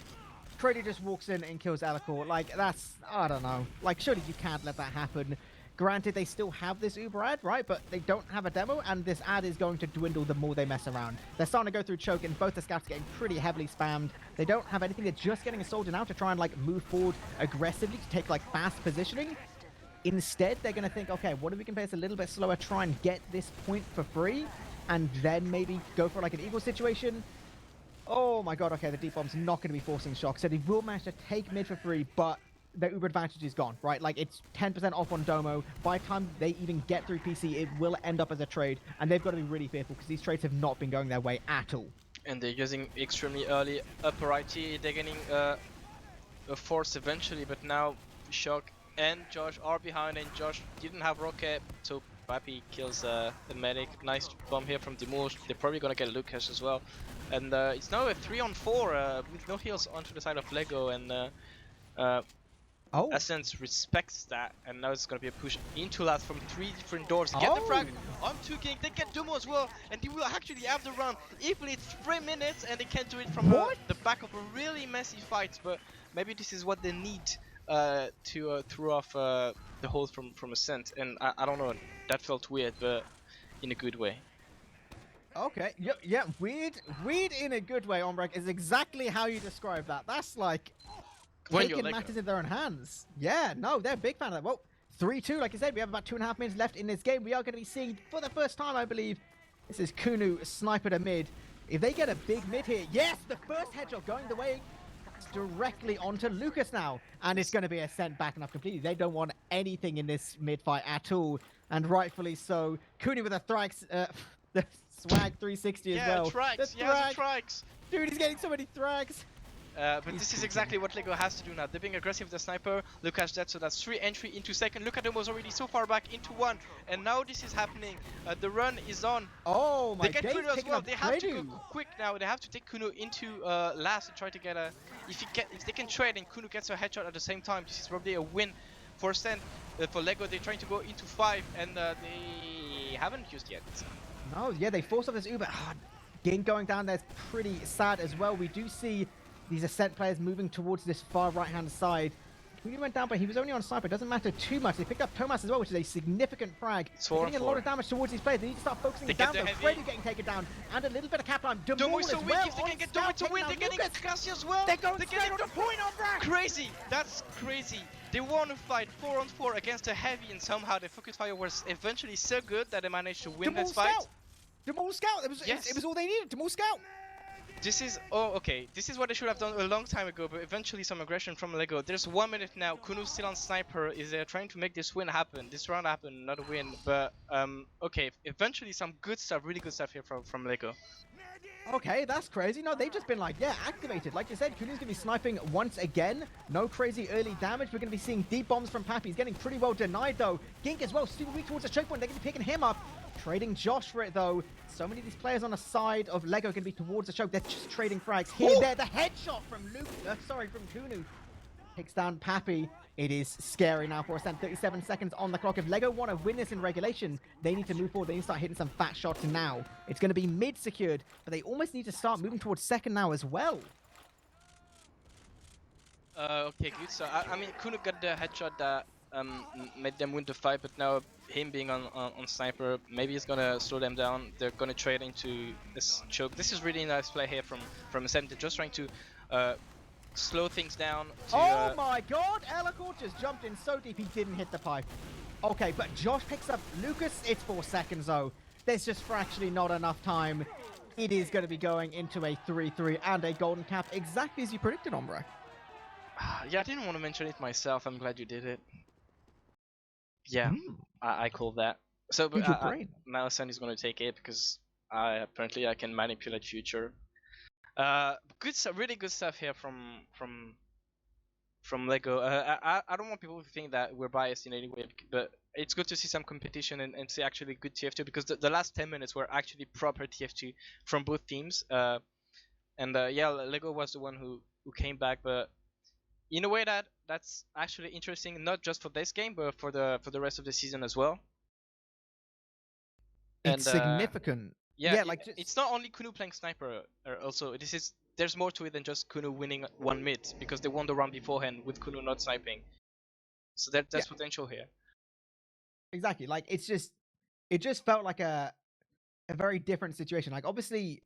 Credu just walks in and kills Alacor. Like, that's, I don't know. Like, surely you can't let that happen. Granted, they still have this Uber ad, right? But they don't have a demo, and this ad is going to dwindle the more they mess around. They're starting to go through choke, and both the scouts are getting pretty heavily spammed. They don't have anything. They're just getting a soldier now to try and, like, move forward aggressively to take, like, fast positioning. Instead, they're going to think, okay, what if we can play this a little bit slower, try and get this point for free, and then maybe go for, like, an equal situation? Oh my god, okay, the deep bomb's not going to be forcing shock, so they will manage to take mid for free, but their Uber advantage is gone, right? Like, it's 10% off on Domo. By the time they even get through PC, it will end up as a trade, and they've got to be really fearful, because these trades have not been going their way at all.
And they're using extremely early upper IT. They're getting a force eventually, but now Shock and Josh are behind, and Josh didn't have rocket, so Pappy kills the medic. Nice bomb here from Demol. They're probably gonna get Lucas as well. And it's now a 3-on-4 with no heals onto the side of LEGGO, and Ascent respects that, and now it's gonna be a push into last from 3 different doors. Get the frag on 2 King, they get Dumo as well, and they will actually have the run. Eepily, it's 3 minutes, and they can't do it from the back of a really messy fight, but maybe this is what they need to throw off the hold from Ascent, and I don't know, that felt weird, but in a good way.
Okay, yeah, weird in a good way, Ombrack, is exactly how you describe that. That's like taking matters in their own hands. Yeah, no, they're a big fan of that. Well, 3-2, like I said, we have about 2.5 minutes left in this game. We are going to be seeing, for the first time, I believe, this is Kunu sniper to mid. If they get a big mid here, yes, the first headshot going the way directly onto Lucas now, and it's going to be a sent back enough completely. They don't want anything in this mid fight at all, and rightfully so. Kunu with a thrax, the swag 360 as well.
The trikes.
Dude, he's getting so many thrags.
But this is exactly what LEGGO has to do now. They're being aggressive with the sniper. Lucas dead, so that's 3 entry into second. Look at them, was already so far back into 1, and now this is happening. The run is on.
Oh my god!
They get Kuno as well. They have to go quick now. They have to take Kuno into last and try to get a. If they can trade and Kuno gets a headshot at the same time, this is probably a win for Ascent. For LEGGO, they're trying to go into 5, and they haven't used yet.
No, yeah, they forced off this Uber. Ging going down there is pretty sad as well. We do see these Ascent players moving towards this far right-hand side. He went down, but he was only on sniper. It doesn't matter too much. They picked up Thomas as well, which is a significant frag. They're getting a lot of damage towards these players. They need to start focusing down, though. Freddy getting taken down, and a little bit of cap line.
Domo is so weak. If they can get Domo to win, they're getting Cassie as well.
They're going straight on the point on Ombrack.
Crazy. That's crazy. They want to fight 4-on-4 against a heavy, and somehow the focus fire was eventually so good that they managed to win this fight.
Demol Scout! It was all they needed, Demol Scout!
This is okay. This is what I should have done a long time ago, but eventually some aggression from LEGGO. There's 1 minute now. Kunu's still on sniper. Is trying to make this win happen, this round happen, not a win. But okay. Eventually some good stuff, really good stuff here from LEGGO.
Okay, that's crazy. No, they've just been like, yeah, activated. Like you said, Kunu's going to be sniping once again. No crazy early damage. We're going to be seeing deep bombs from Pappy. He's getting pretty well denied, though. Gink as well, super weak towards the choke point. They're going to be picking him up. Trading Josh for it, though. So many of these players on the side of LEGGO going to be towards the choke. They're just trading frags here and there. The headshot from from Kunu. Takes down Pappy. It is scary now for Ascent. 37 seconds on the clock. If LEGGO want to win this in regulation, they need to move forward. They need to start hitting some fat shots now. It's going to be mid secured, but they almost need to start moving towards second now as well.
Okay, good. So I mean, Kuno got the headshot that made them win the fight, but now him being on sniper, maybe it's gonna slow them down. They're gonna trade into this choke. This is really nice play here from Ascent. They're just trying to slow things down.
Oh my god! Elacourt just jumped in so deep he didn't hit the pipe. Okay, but Josh picks up Lucas. It's 4 seconds though. There's just fractionally not enough time. It is going to be going into a 3-3 and a golden cap, exactly as you predicted, Ombrack.
Yeah, I didn't want to mention it myself. I'm glad you did it. Yeah, I called that. So, but now Ascent is going to take it because apparently I can manipulate future. Good stuff, really good stuff here from LEGGO. I don't want people to think that we're biased in any way, but it's good to see some competition and see actually good TF2 because the last 10 minutes were actually proper TF2 from both teams. Yeah, LEGGO was the one who came back, but in a way that's actually interesting, not just for this game, but for the rest of the season as well.
It's significant.
Yeah, like it's not only Kunu playing sniper. Also, there's more to it than just Kunu winning one mid because they won the round beforehand with Kunu not sniping. So there's potential here.
Exactly. Like it just felt like a very different situation. Like obviously,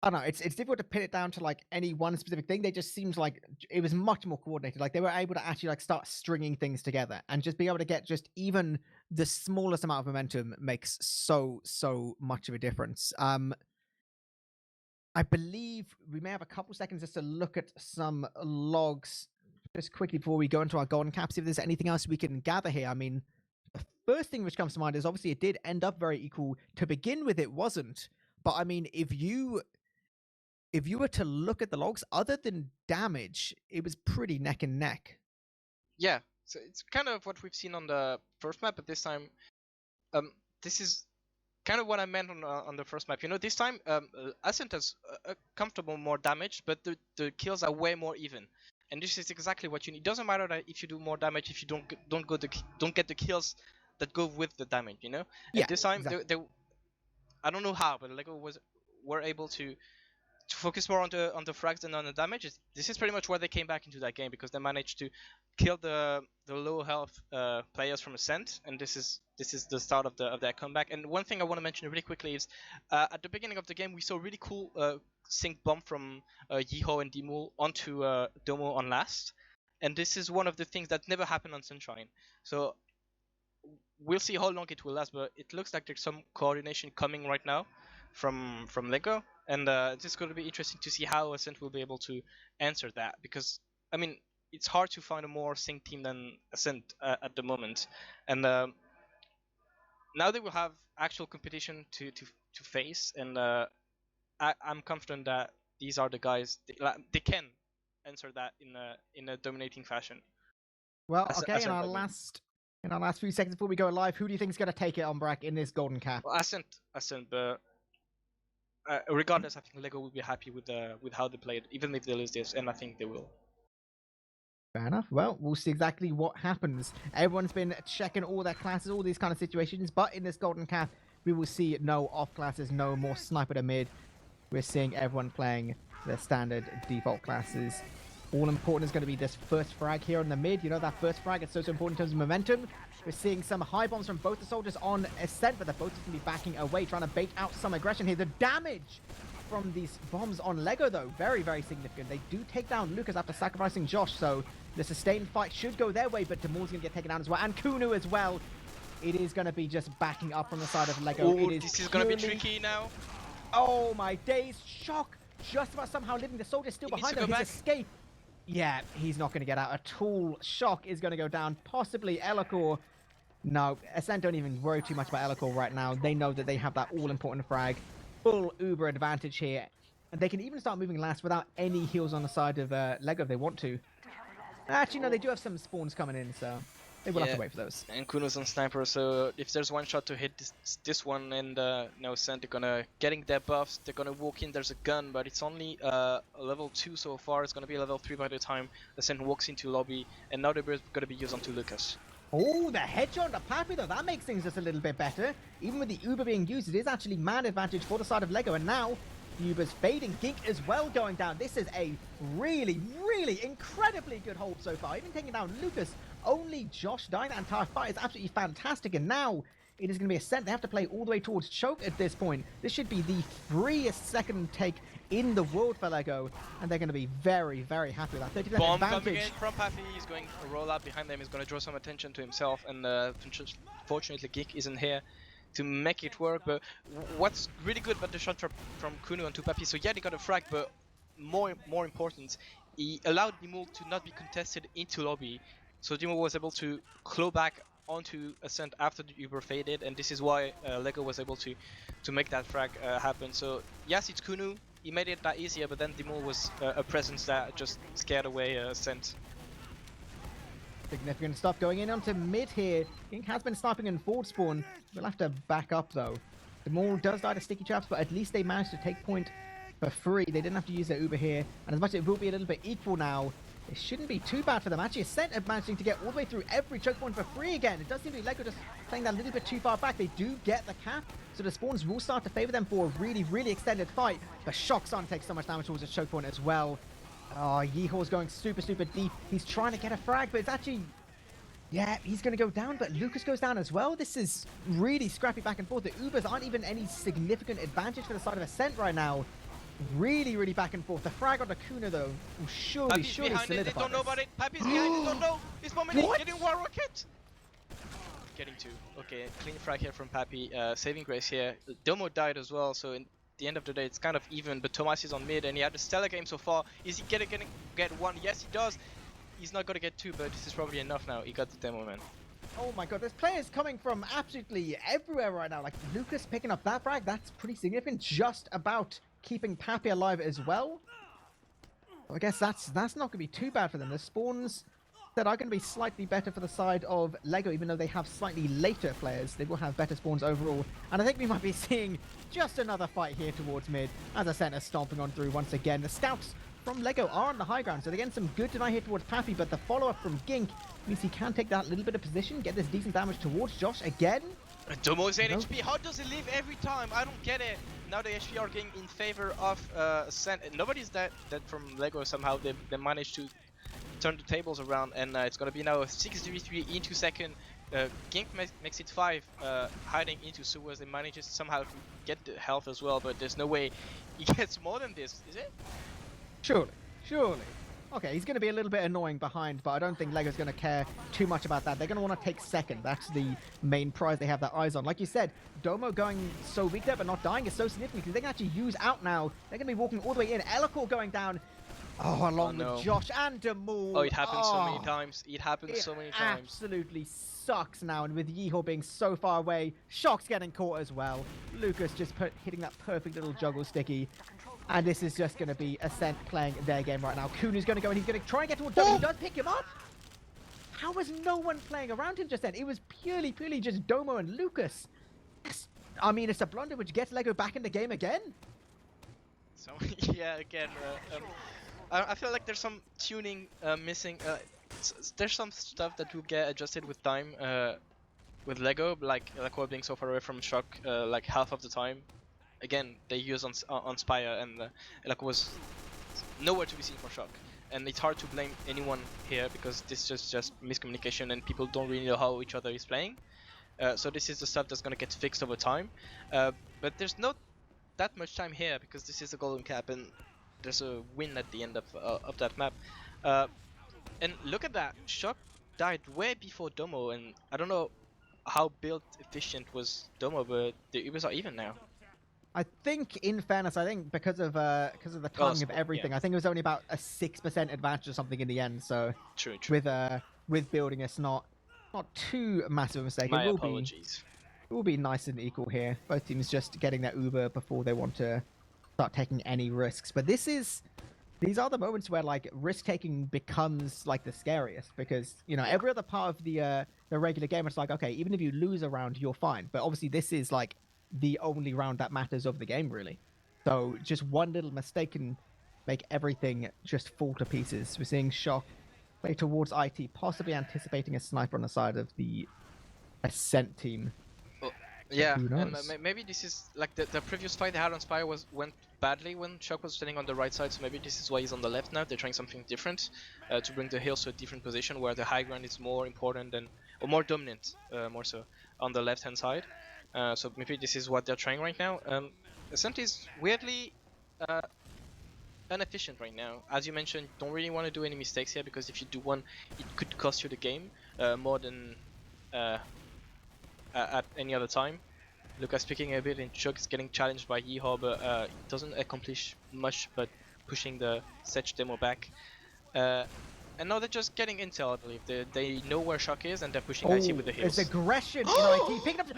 I don't know. It's difficult to pin it down to like any one specific thing. They just seemed like it was much more coordinated. Like they were able to actually like start stringing things together and just be able to get just even the smallest amount of momentum makes so much of a difference. I believe we may have a couple seconds just to look at some logs just quickly before we go into our golden caps. If there's anything else we can gather here, I mean, the first thing which comes to mind is obviously it did end up very equal to begin with. It wasn't, but I mean, if you were to look at the logs, other than damage, it was pretty neck and neck.
Yeah, so it's kind of what we've seen on the first map, but this time, this is kind of what I meant on the first map. You know, this time Ascent has a comfortable more damage, but the kills are way more even, and this is exactly what you need. It doesn't matter that if you do more damage, if you don't get the kills that go with the damage. You know,
yeah,
and this time
exactly.
I don't know how, but LEGGO were able to focus more on the frags than on the damage. This is pretty much where they came back into that game because they managed to kill the low health players from Ascent, and this is the start of their comeback. And one thing I want to mention really quickly is at the beginning of the game we saw really cool sync bomb from Yiho and Dimul onto Domo on last, and this is one of the things that never happened on Sunshine. So we'll see how long it will last, but it looks like there's some coordination coming right now from LEGGO, and it's going to be interesting to see how Ascent will be able to answer that, because I mean it's hard to find a more synced team than Ascent at the moment, and now they will have actual competition to face, and I'm confident that these are the guys they can answer that in a dominating fashion.
Well, okay, in our last few seconds before we go live, who do you think is going to take it on Ombrack in this golden cap?
Well, Ascent, but regardless, I think LEGGO will be happy with how they played, even if they lose this, and I think they will.
Fair enough. Well, we'll see exactly what happens. Everyone's been checking all their classes, all these kind of situations, but in this golden cap, we will see no off classes, no more sniper to mid. We're seeing everyone playing their standard default classes. All important is going to be this first frag here in the mid. You know, that first frag is so important in terms of momentum. We're seeing some high bombs from both the soldiers on Ascent, but they're both just going to be backing away, trying to bait out some aggression here. The damage from these bombs on LEGGO, though, very, very significant. They do take down Lucas after sacrificing Josh, so the sustained fight should go their way, but Demor's going to get taken down as well, and Kunu as well. It is going to be just backing up from the side of LEGGO.
This is going to be tricky now.
Oh my days, shock just about somehow living. The soldier's still
He needs
behind
to
him.
go
His
back.
escape. Yeah, he's not going to get out at all. Shock is going to go down. Possibly Elacor. No, Ascent don't even worry too much about Elacor right now. They know that they have that all-important frag. Full Uber advantage here. And they can even start moving last without any heals on the side of LEGGO if they want to. Actually, no, they do have some spawns coming in, so they will have to wait for those.
And Kuno's on sniper, so if there's one shot to hit this one and no Ascent, they're gonna getting their buffs, they're gonna walk in, there's a gun, but it's only a level 2 so far, it's gonna be a level 3 by the time Ascent walks into lobby, and now they're gonna be used onto Lucas.
Oh, the headshot to Pappy though, that makes things just a little bit better. Even with the Uber being used, it is actually man advantage for the side of LEGGO, and now Uber's fading. Gink as well going down. This is a really, really incredibly good hold so far. Even taking down Lucas, only Josh dying that entire fight is absolutely fantastic, and now it is going to be Ascent. They have to play all the way towards choke at this point. This should be the freest second take in the world for LEGGO, and they're going to be very, very happy with that. 30%
Bomb
advantage.
coming in from Pappy, he's going to roll up behind them, he's going to draw some attention to himself, and fortunately Geek isn't here to make it work. But what's really good about the shot from Kuno onto Pappy, so yeah, they got a frag, but more important, he allowed Dimul to not be contested into lobby, so Dimul was able to claw back onto Ascent after the Uber faded, and this is why LEGGO was able to make that frag happen. So yes, it's Kuno, he made it that easier, but then Dimul was a presence that just scared away Ascent.
Significant stuff going in onto mid here. Gink has been sniping in forward spawn. We'll have to back up though. The Maul does die to sticky traps, but at least they managed to take point for free. They didn't have to use their Uber here, and as much as it will be a little bit equal now, it shouldn't be too bad for them. Actually, Ascent are managing to get all the way through every choke point for free again. It does seem to be LEGGO just playing that a little bit too far back. They do get the cap, so the spawns will start to favor them for a really, really extended fight. But Shock's on takes so much damage towards the choke point as well. Oh, Yeehaw's going super, super deep. He's trying to get a frag, but it's actually... Yeah, he's going to go down, but Lucas goes down as well. This is really scrappy back and forth. The Ubers aren't even any significant advantage for the side of Ascent right now. Really, really back and forth. The frag on the Kuno, though, will surely,
Pappy's
surely
behind it, they
solidify
don't know
this.
about it. Pappy's behind it, don't know. He's bombing it,
What?
getting one rocket. Getting two. Okay, clean frag here from Pappy. Saving grace here. Domo died as well, so in the end of the day, it's kind of even. But Thomas is on mid, and he had a stellar game so far. Is he gonna get one? Yes, he does. He's not gonna get two, but this is probably enough now. He got the demo, man.
Oh my god, there's players coming from absolutely everywhere right now. Like, Lucas picking up that frag, that's pretty significant. Just about keeping Pappy alive as well. I guess that's not going to be too bad for them. The spawns that are going to be slightly better for the side of LEGGO, even though they have slightly later players. They will have better spawns overall. And I think we might be seeing just another fight here towards mid, as Ascent is stomping on through once again. The scouts from LEGGO are on the high ground, so they're getting some good deny here towards Pappy, but the follow-up from Gink means he can take that little bit of position, get this decent damage towards Josh again.
Domo's 8 HP, how does he live every time? I don't get it. Now the HP are getting in favor of Ascent. Nobody's that from LEGGO somehow. They managed to turn the tables around, and it's gonna be now a 6v3 into second. Gink makes it 5, hiding into sewers. They manages somehow to get the health as well, but there's no way he gets more than this, is it?
Surely, surely. Okay, he's going to be a little bit annoying behind, but I don't think LEGGO's going to care too much about that. They're going to want to take second. That's the main prize they have their eyes on. Like you said, Domo going so weak there but not dying is so significant because they can actually use out now. They're going to be walking all the way in. Elacor going down. Oh, along with Josh and Demul.
Oh, it happens so many times. It happens so many times.
Absolutely sucks now, and with Yeehaw being so far away, Shock's getting caught as well. Lucas just hitting that perfect little juggle sticky. And this is just going to be Ascent playing their game right now. Kunu's going to go and he's going to try and get towards Domo. He does pick him up. How was no one playing around him just then? It was purely just Domo and Lucas. I mean, it's a blunder which gets LEGGO back in the game again.
So, yeah, again, I feel like there's some tuning missing. There's some stuff that will get adjusted with time with LEGGO, like Elacor being so far away from Shock like half of the time. Again, they use on Spire, and Elacor was nowhere to be seen for Shock. And it's hard to blame anyone here because this is just miscommunication and people don't really know how each other is playing. So this is the stuff that's gonna get fixed over time. But there's not that much time here because this is a golden cap and there's a win at the end of that map. And look at that, Shock died way before Domo, and I don't know how build efficient was Domo, but the Ubers are even now.
I think, in fairness, I think because of the timing of everything, I think it was only about a 6% advantage or something in the end. So
True.
with building, it's not too massive a mistake.
My apologies.
It will be nice and equal here. Both teams just getting their Uber before they want to start taking any risks. But these are the moments where like risk taking becomes like the scariest, because every other part of the regular game it's like, okay, even if you lose a round you're fine, but obviously this is like the only round that matters of the game, really. So just one little mistake can make everything just fall to pieces. We're seeing Shock play towards IT, possibly anticipating a sniper on the side of the Ascent team.
Yeah, and maybe this is like the previous fight they had on Spire went badly when Shock was standing on the right side, so maybe this is why he's on the left now. They're trying something different to bring the hills to a different position where the high ground is more important or more dominant, more so on the left hand side. So maybe this is what they're trying right now. Ascent is weirdly inefficient right now. As you mentioned, don't really want to do any mistakes here, because if you do one, it could cost you the game more than at any other time. Lucas speaking a bit, and Chuck is getting challenged by Yeehaw, but it doesn't accomplish much but pushing the Setch demo back. And now they're just getting intel, I believe. They know where Shock is and they're pushing IT with the heals.
It's aggression in IT. Picking up.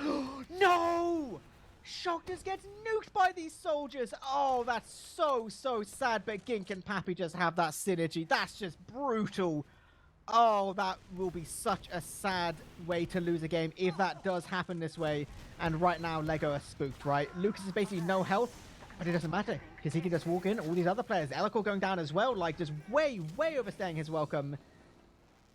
No! Shock just gets nuked by these soldiers. Oh, that's so sad. But Gink and Pappy just have that synergy. That's just brutal. Oh, that will be such a sad way to lose a game if that does happen this way. And right now, LEGGO are spooked, right? Lucas is basically no health, but it doesn't matter, because he can just walk in. All these other players, Elcor going down as well, like just way overstaying his welcome.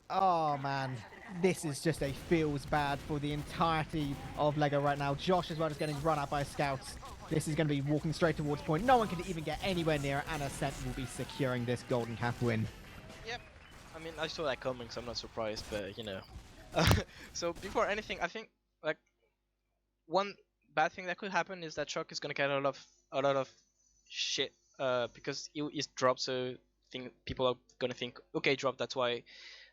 Oh, man. This is just a feels bad for the entirety of LEGGO right now. Josh as well just getting run out by scouts. This is going to be walking straight towards point. No one can even get anywhere near it, and Ascent will be securing this golden cap win.
Yep. I mean, I saw that coming, so I'm not surprised, but So before anything, I think like one bad thing that could happen is that Shock is gonna get a lot of shit because he's dropped. So people are gonna think, okay, drop. That's why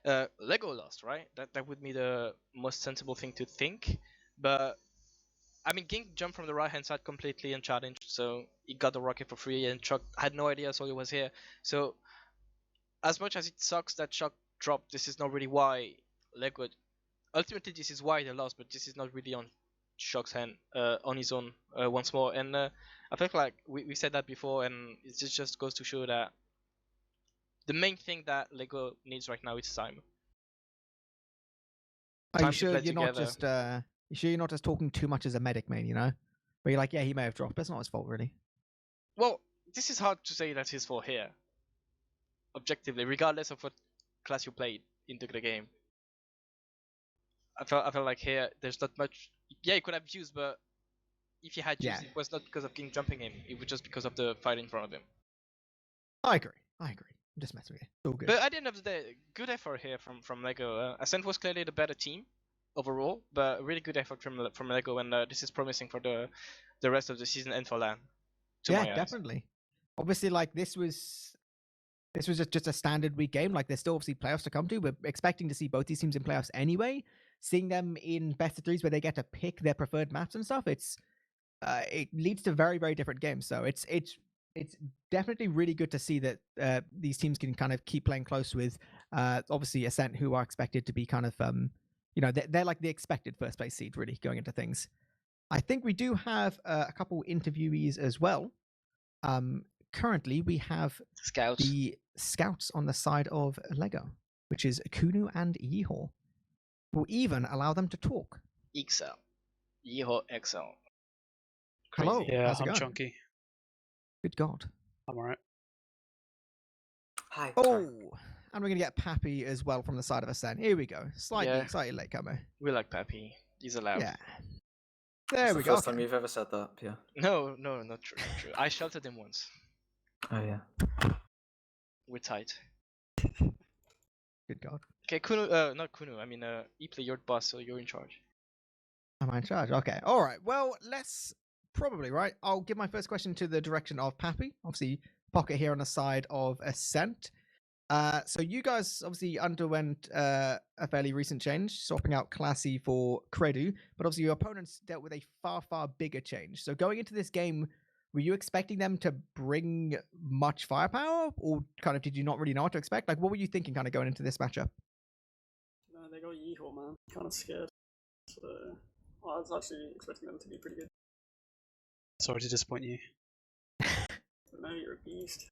LEGGO lost, right? That would be the most sensible thing to think. But I mean, Gink jumped from the right hand side completely unchallenged, so he got the rocket for free, and Shock had no idea, so he was here. So as much as it sucks that Shock dropped, this is not really why LEGGO. Ultimately, this is why they lost, but this is not really on Shock's hand, on his own once more. And I think like we said that before, and it just goes to show that the main thing that LEGGO needs right now is time.
Are you sure you're not just you sure you're not just talking too much as a medic, man? Where you're like, yeah, he may have dropped, but it's not his fault, really.
Well, this is hard to say that's his fault here. Objectively, regardless of what class you played into the game. I felt like here there's not much. Yeah, he could have used, but if he had used, it was not because of King jumping him. It was just because of the fight in front of him.
I agree. I'm just messing with you. It's all good.
But at the end of the day, good effort here from LEGGO. Ascent was clearly the better team overall, but really good effort from LEGGO, and this is promising for the rest of the season and for LAN.
Yeah, definitely. Obviously, like this was just a standard week game. Like there's still obviously playoffs to come to. We're expecting to see both these teams in playoffs anyway. Seeing them in best of threes where they get to pick their preferred maps and stuff, it leads to very different games. So it's definitely really good to see that these teams can kind of keep playing close with obviously Ascent, who are expected to be kind of they're like the expected first place seed really going into things. I think we do have a couple interviewees as well. Currently we have the scouts on the side of LEGGO, which is Kunu and Yeehaw. We'll even allow them to talk.
XL. Yeehaw XL.
Crazy. Hello.
Yeah,
how's it
I'm
going?
chunky.
Good God.
I'm alright.
Hi.
Oh, and we're going to get Pappy as well from the side of Ascent. Here we go. Slightly late comer.
We like Pappy. He's allowed.
Yeah. There we go.
First time you've ever said that, Pierre.
No, not true. I sheltered him once.
Oh yeah.
We're tight.
Good God.
Okay, Kunu. Not Kunu. I mean, eepily, you're the boss, so you're in charge.
Am I in charge? Okay. All right. Well, let's probably right. I'll give my first question to the direction of Pappy. Obviously, Pocket here on the side of Ascent. So you guys obviously underwent a fairly recent change, swapping out Classy for Credu, but obviously your opponents dealt with a far bigger change. So going into this game, were you expecting them to bring much firepower, or kind of did you not really know what to expect? Like, what were you thinking kind of going into this matchup?
No, they got Yeehor, man. Kind of scared. So I was actually expecting them to be pretty good.
Sorry to disappoint you.
But no, you're a beast.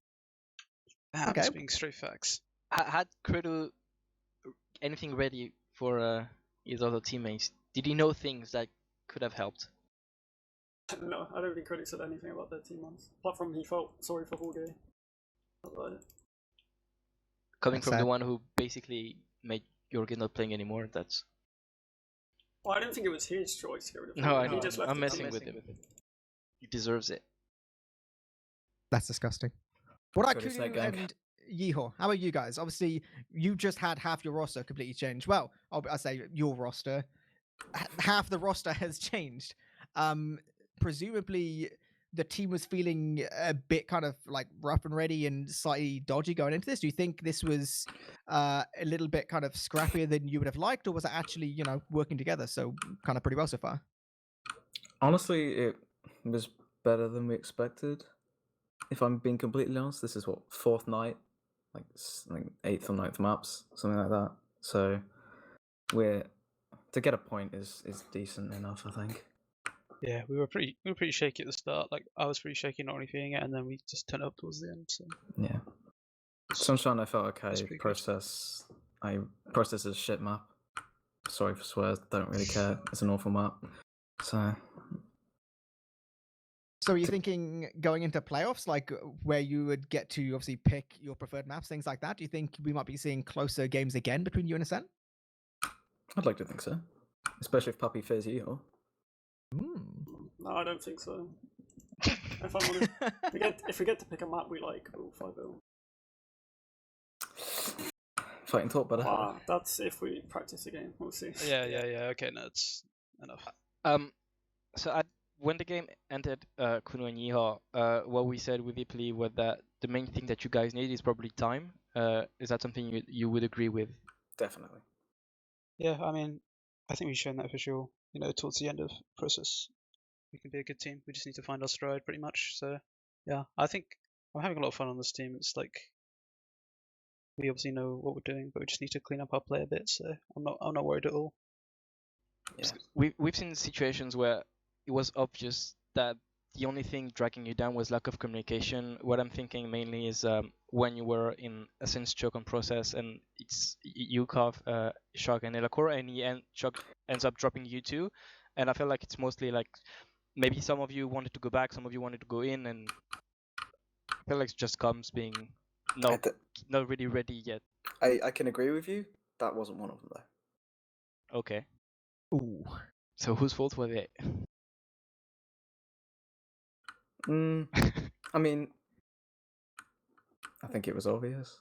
I'm
Okay.
just being straight facts.
Had Credo anything ready for his other teammates? Did he know things that could have helped?
No, I don't think Credit said anything about their team once. Apart from he felt sorry for Jorge. That's about it.
Coming
That's
from the
sad.
one who basically made Jorgen not playing anymore, that's...
Well, I don't think it was his choice to get rid of
No, I
Jorge.
know.
He just left
I'm
it
messing
to
with him. He deserves it.
That's disgusting. What about
Pretty snake
Kudu
gang.
and Yeehor? How about you guys? Obviously, you just had half your roster completely changed. Well, I say your roster. Half the roster has changed. Presumably, the team was feeling a bit kind of like rough and ready and slightly dodgy going into this. Do you think this was a little bit kind of scrappier than you would have liked, or was it actually, working together so kind of pretty well so far?
Honestly, it was better than we expected. If I'm being completely honest, this is what, 4th night, like 8th or 9th maps, something like that. So to get a point is decent enough, I think.
Yeah, we were pretty shaky at the start. Like I was pretty shaky not really feeling it, and then we just turned up towards the end. So
Yeah. Sunshine, I felt
That's
okay.
pretty good.
Process is a shit map. Sorry for swears, don't really care. It's an awful map. So
So are you thinking going into playoffs, like where you would get to obviously pick your preferred maps, things like that? Do you think we might be seeing closer games again between you and Ascent?
I'd like to think so. Especially if Puppy fears you.
No, I don't think so. If I'm honest, if we get to pick a map we like, we'll 5-0.
Fighting talk better.
That's if we practice the game. We'll see.
yeah. Okay, no, it's enough.
So when the game ended, Kuno and Yeehaw, what we said with eepily was that the main thing that you guys need is probably time. Is that something you would agree with?
Definitely.
Yeah, I mean, I think we've shown that for sure. Towards the end of process, we can be a good team. We just need to find our stride, pretty much. So, yeah, I think I'm having a lot of fun on this team. It's like we obviously know what we're doing, but we just need to clean up our play a bit. So I'm not worried at all.
Yeah.
We've seen situations where it was obvious that the only thing dragging you down was lack of communication. What I'm thinking mainly is when you were in Ascent's choke on process and it's Yukov, Shock, and Elacor, and Shock ends up dropping you too. And I feel like it's mostly like maybe some of you wanted to go back, some of you wanted to go in, and I feel like it's just comes being not really ready yet.
I can agree with you. That wasn't one of them though.
Okay.
Ooh.
So whose fault was it?
I mean, I think it was obvious.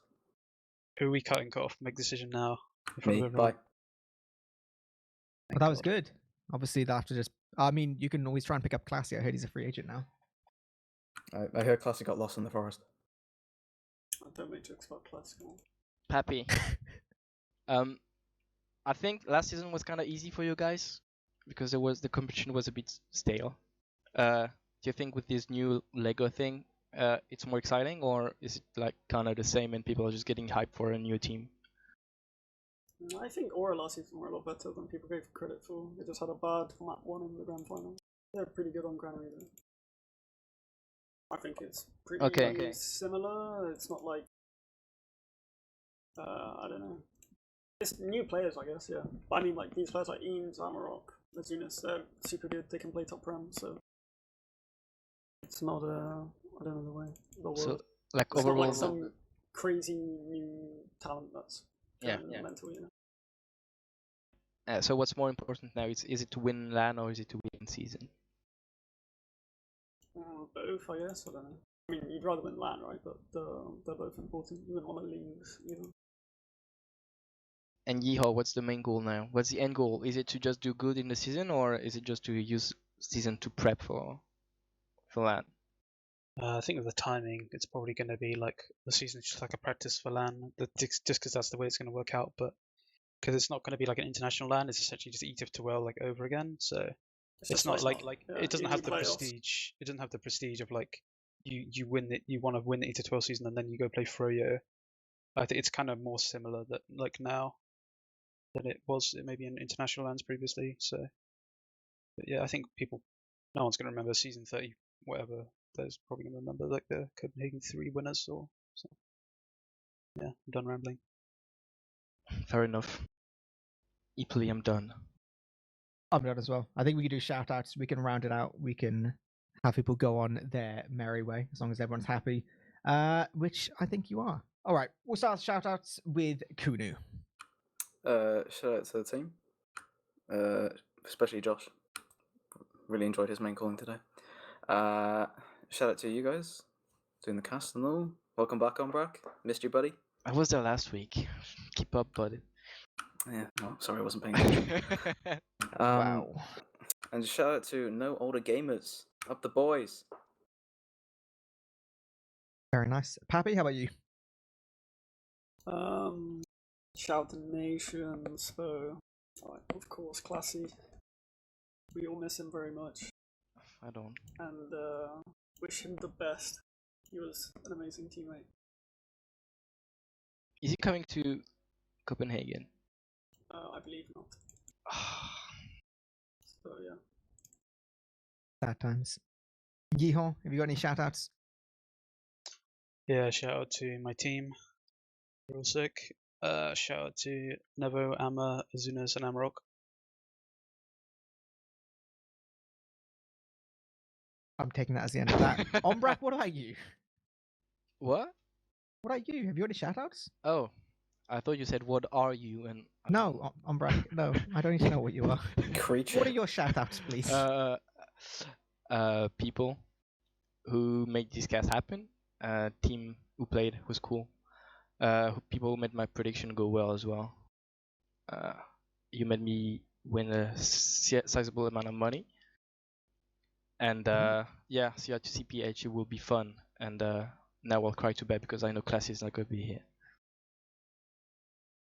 Who are we cutting off? Make decision now. in front
Me,
of everyone.
bye.
Well, that was good. Obviously, they'll have to just. I mean, you can always try and pick up Classy. I heard he's a free agent now.
I heard Classic got lost in the forest.
I don't make jokes about Classic.
Pappy. I think last season was kind of easy for you guys because the competition was a bit stale. Do you think with this new LEGGO thing, it's more exciting, or is it like kind of the same and people are just getting hyped for a new team?
I think Aura last season were a lot better than people gave credit for. They just had a bad map 1 in the grand final. They're pretty good on Granary though. I think it's pretty similar. It's not like I don't know. It's new players, I guess. Yeah, but I mean, like these players like Eames, Amarok, Lazunas, they're super good. They can play top prem, so it's not I don't know the way the world.
So like
it's
overall,
not like some crazy new talent that's mental,
So what's more important now? Is it to win LAN or is it to win season?
Both, I guess. I don't know. I mean, you'd rather win LAN, right? But they're both important. You wouldn't want to lose either.
And Yeehaw, what's the main goal now? What's the end goal? Is it to just do good in the season, or is it just to use season to prep for LAN?
I think with the timing, it's probably going to be like the season's just like a practice for LAN, just because that's the way it's going to work out. But because it's not going to be like an international LAN, it's essentially just ETF2L like over again. So it's
just
not like
yeah,
it doesn't
easy
have the
playoffs.
prestige. It doesn't have the prestige of like you win it. You want to win the ETF2L season and then you go play Froyo. I think it's kind of more similar that like now than it was maybe in international LANs previously. So, but yeah, I think no one's going to remember season 30 whatever. There's probably going to remember like the Copenhagen 3 winners or so. Yeah, I'm done rambling.
Fair enough. Eepily, I'm done.
I'm done as well. I think we can do shout outs. We can round it out. We can have people go on their merry way as long as everyone's happy, which I think you are. All right, we'll start shout outs with Kunu.
Shout out to the team, especially Josh. Really enjoyed his main calling today. Shout out to you guys doing the cast and all. Welcome back, Ombrack. Missed you, buddy.
I was there last week. Keep up, buddy.
Yeah, oh, sorry, I wasn't paying attention.
Wow.
And shout out to No Older Gamers. Up the boys.
Very nice. Pappy, how about you?
Shout to Nations for, of course, Classy. We all miss him very much.
I don't.
And wish him the best. He was an amazing teammate.
Is he coming to Copenhagen?
I believe not. So yeah.
Sad times. Yihon, have you got any shout outs?
Yeah, shout out to my team. They're all sick. Shout out to Nevo, Amma, Azunas, and Amarok.
I'm taking that as the end of that. Ombrack, what about you?
What?
What about you? Have you got any shout outs?
Oh, I thought you said, what are you? And
No, Ombrack, no. I don't need to know what you are.
Creature.
What are your shout outs, please?
People who make these casts happen. Team who played was cool. People who made my prediction go well as well. You made me win a sizable amount of money. And yeah, CR to CPH, it will be fun. And now I'll cry to bed because I know Classy is not going to be here.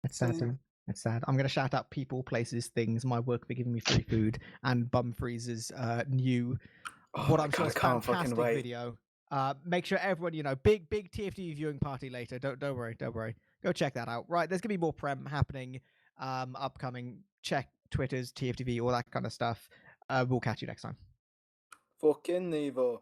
It's sad, man. It's sad. I'm going to shout out people, places, things, my work for giving me free food, and Bum Freeze's new, what I'm sure is fantastic video. Make sure everyone, big TFT viewing party later. Don't worry. Go check that out. Right, there's going to be more Prem happening, upcoming. Check Twitters, TFTV, all that kind of stuff. We'll catch you next time.
Fucking Nevo.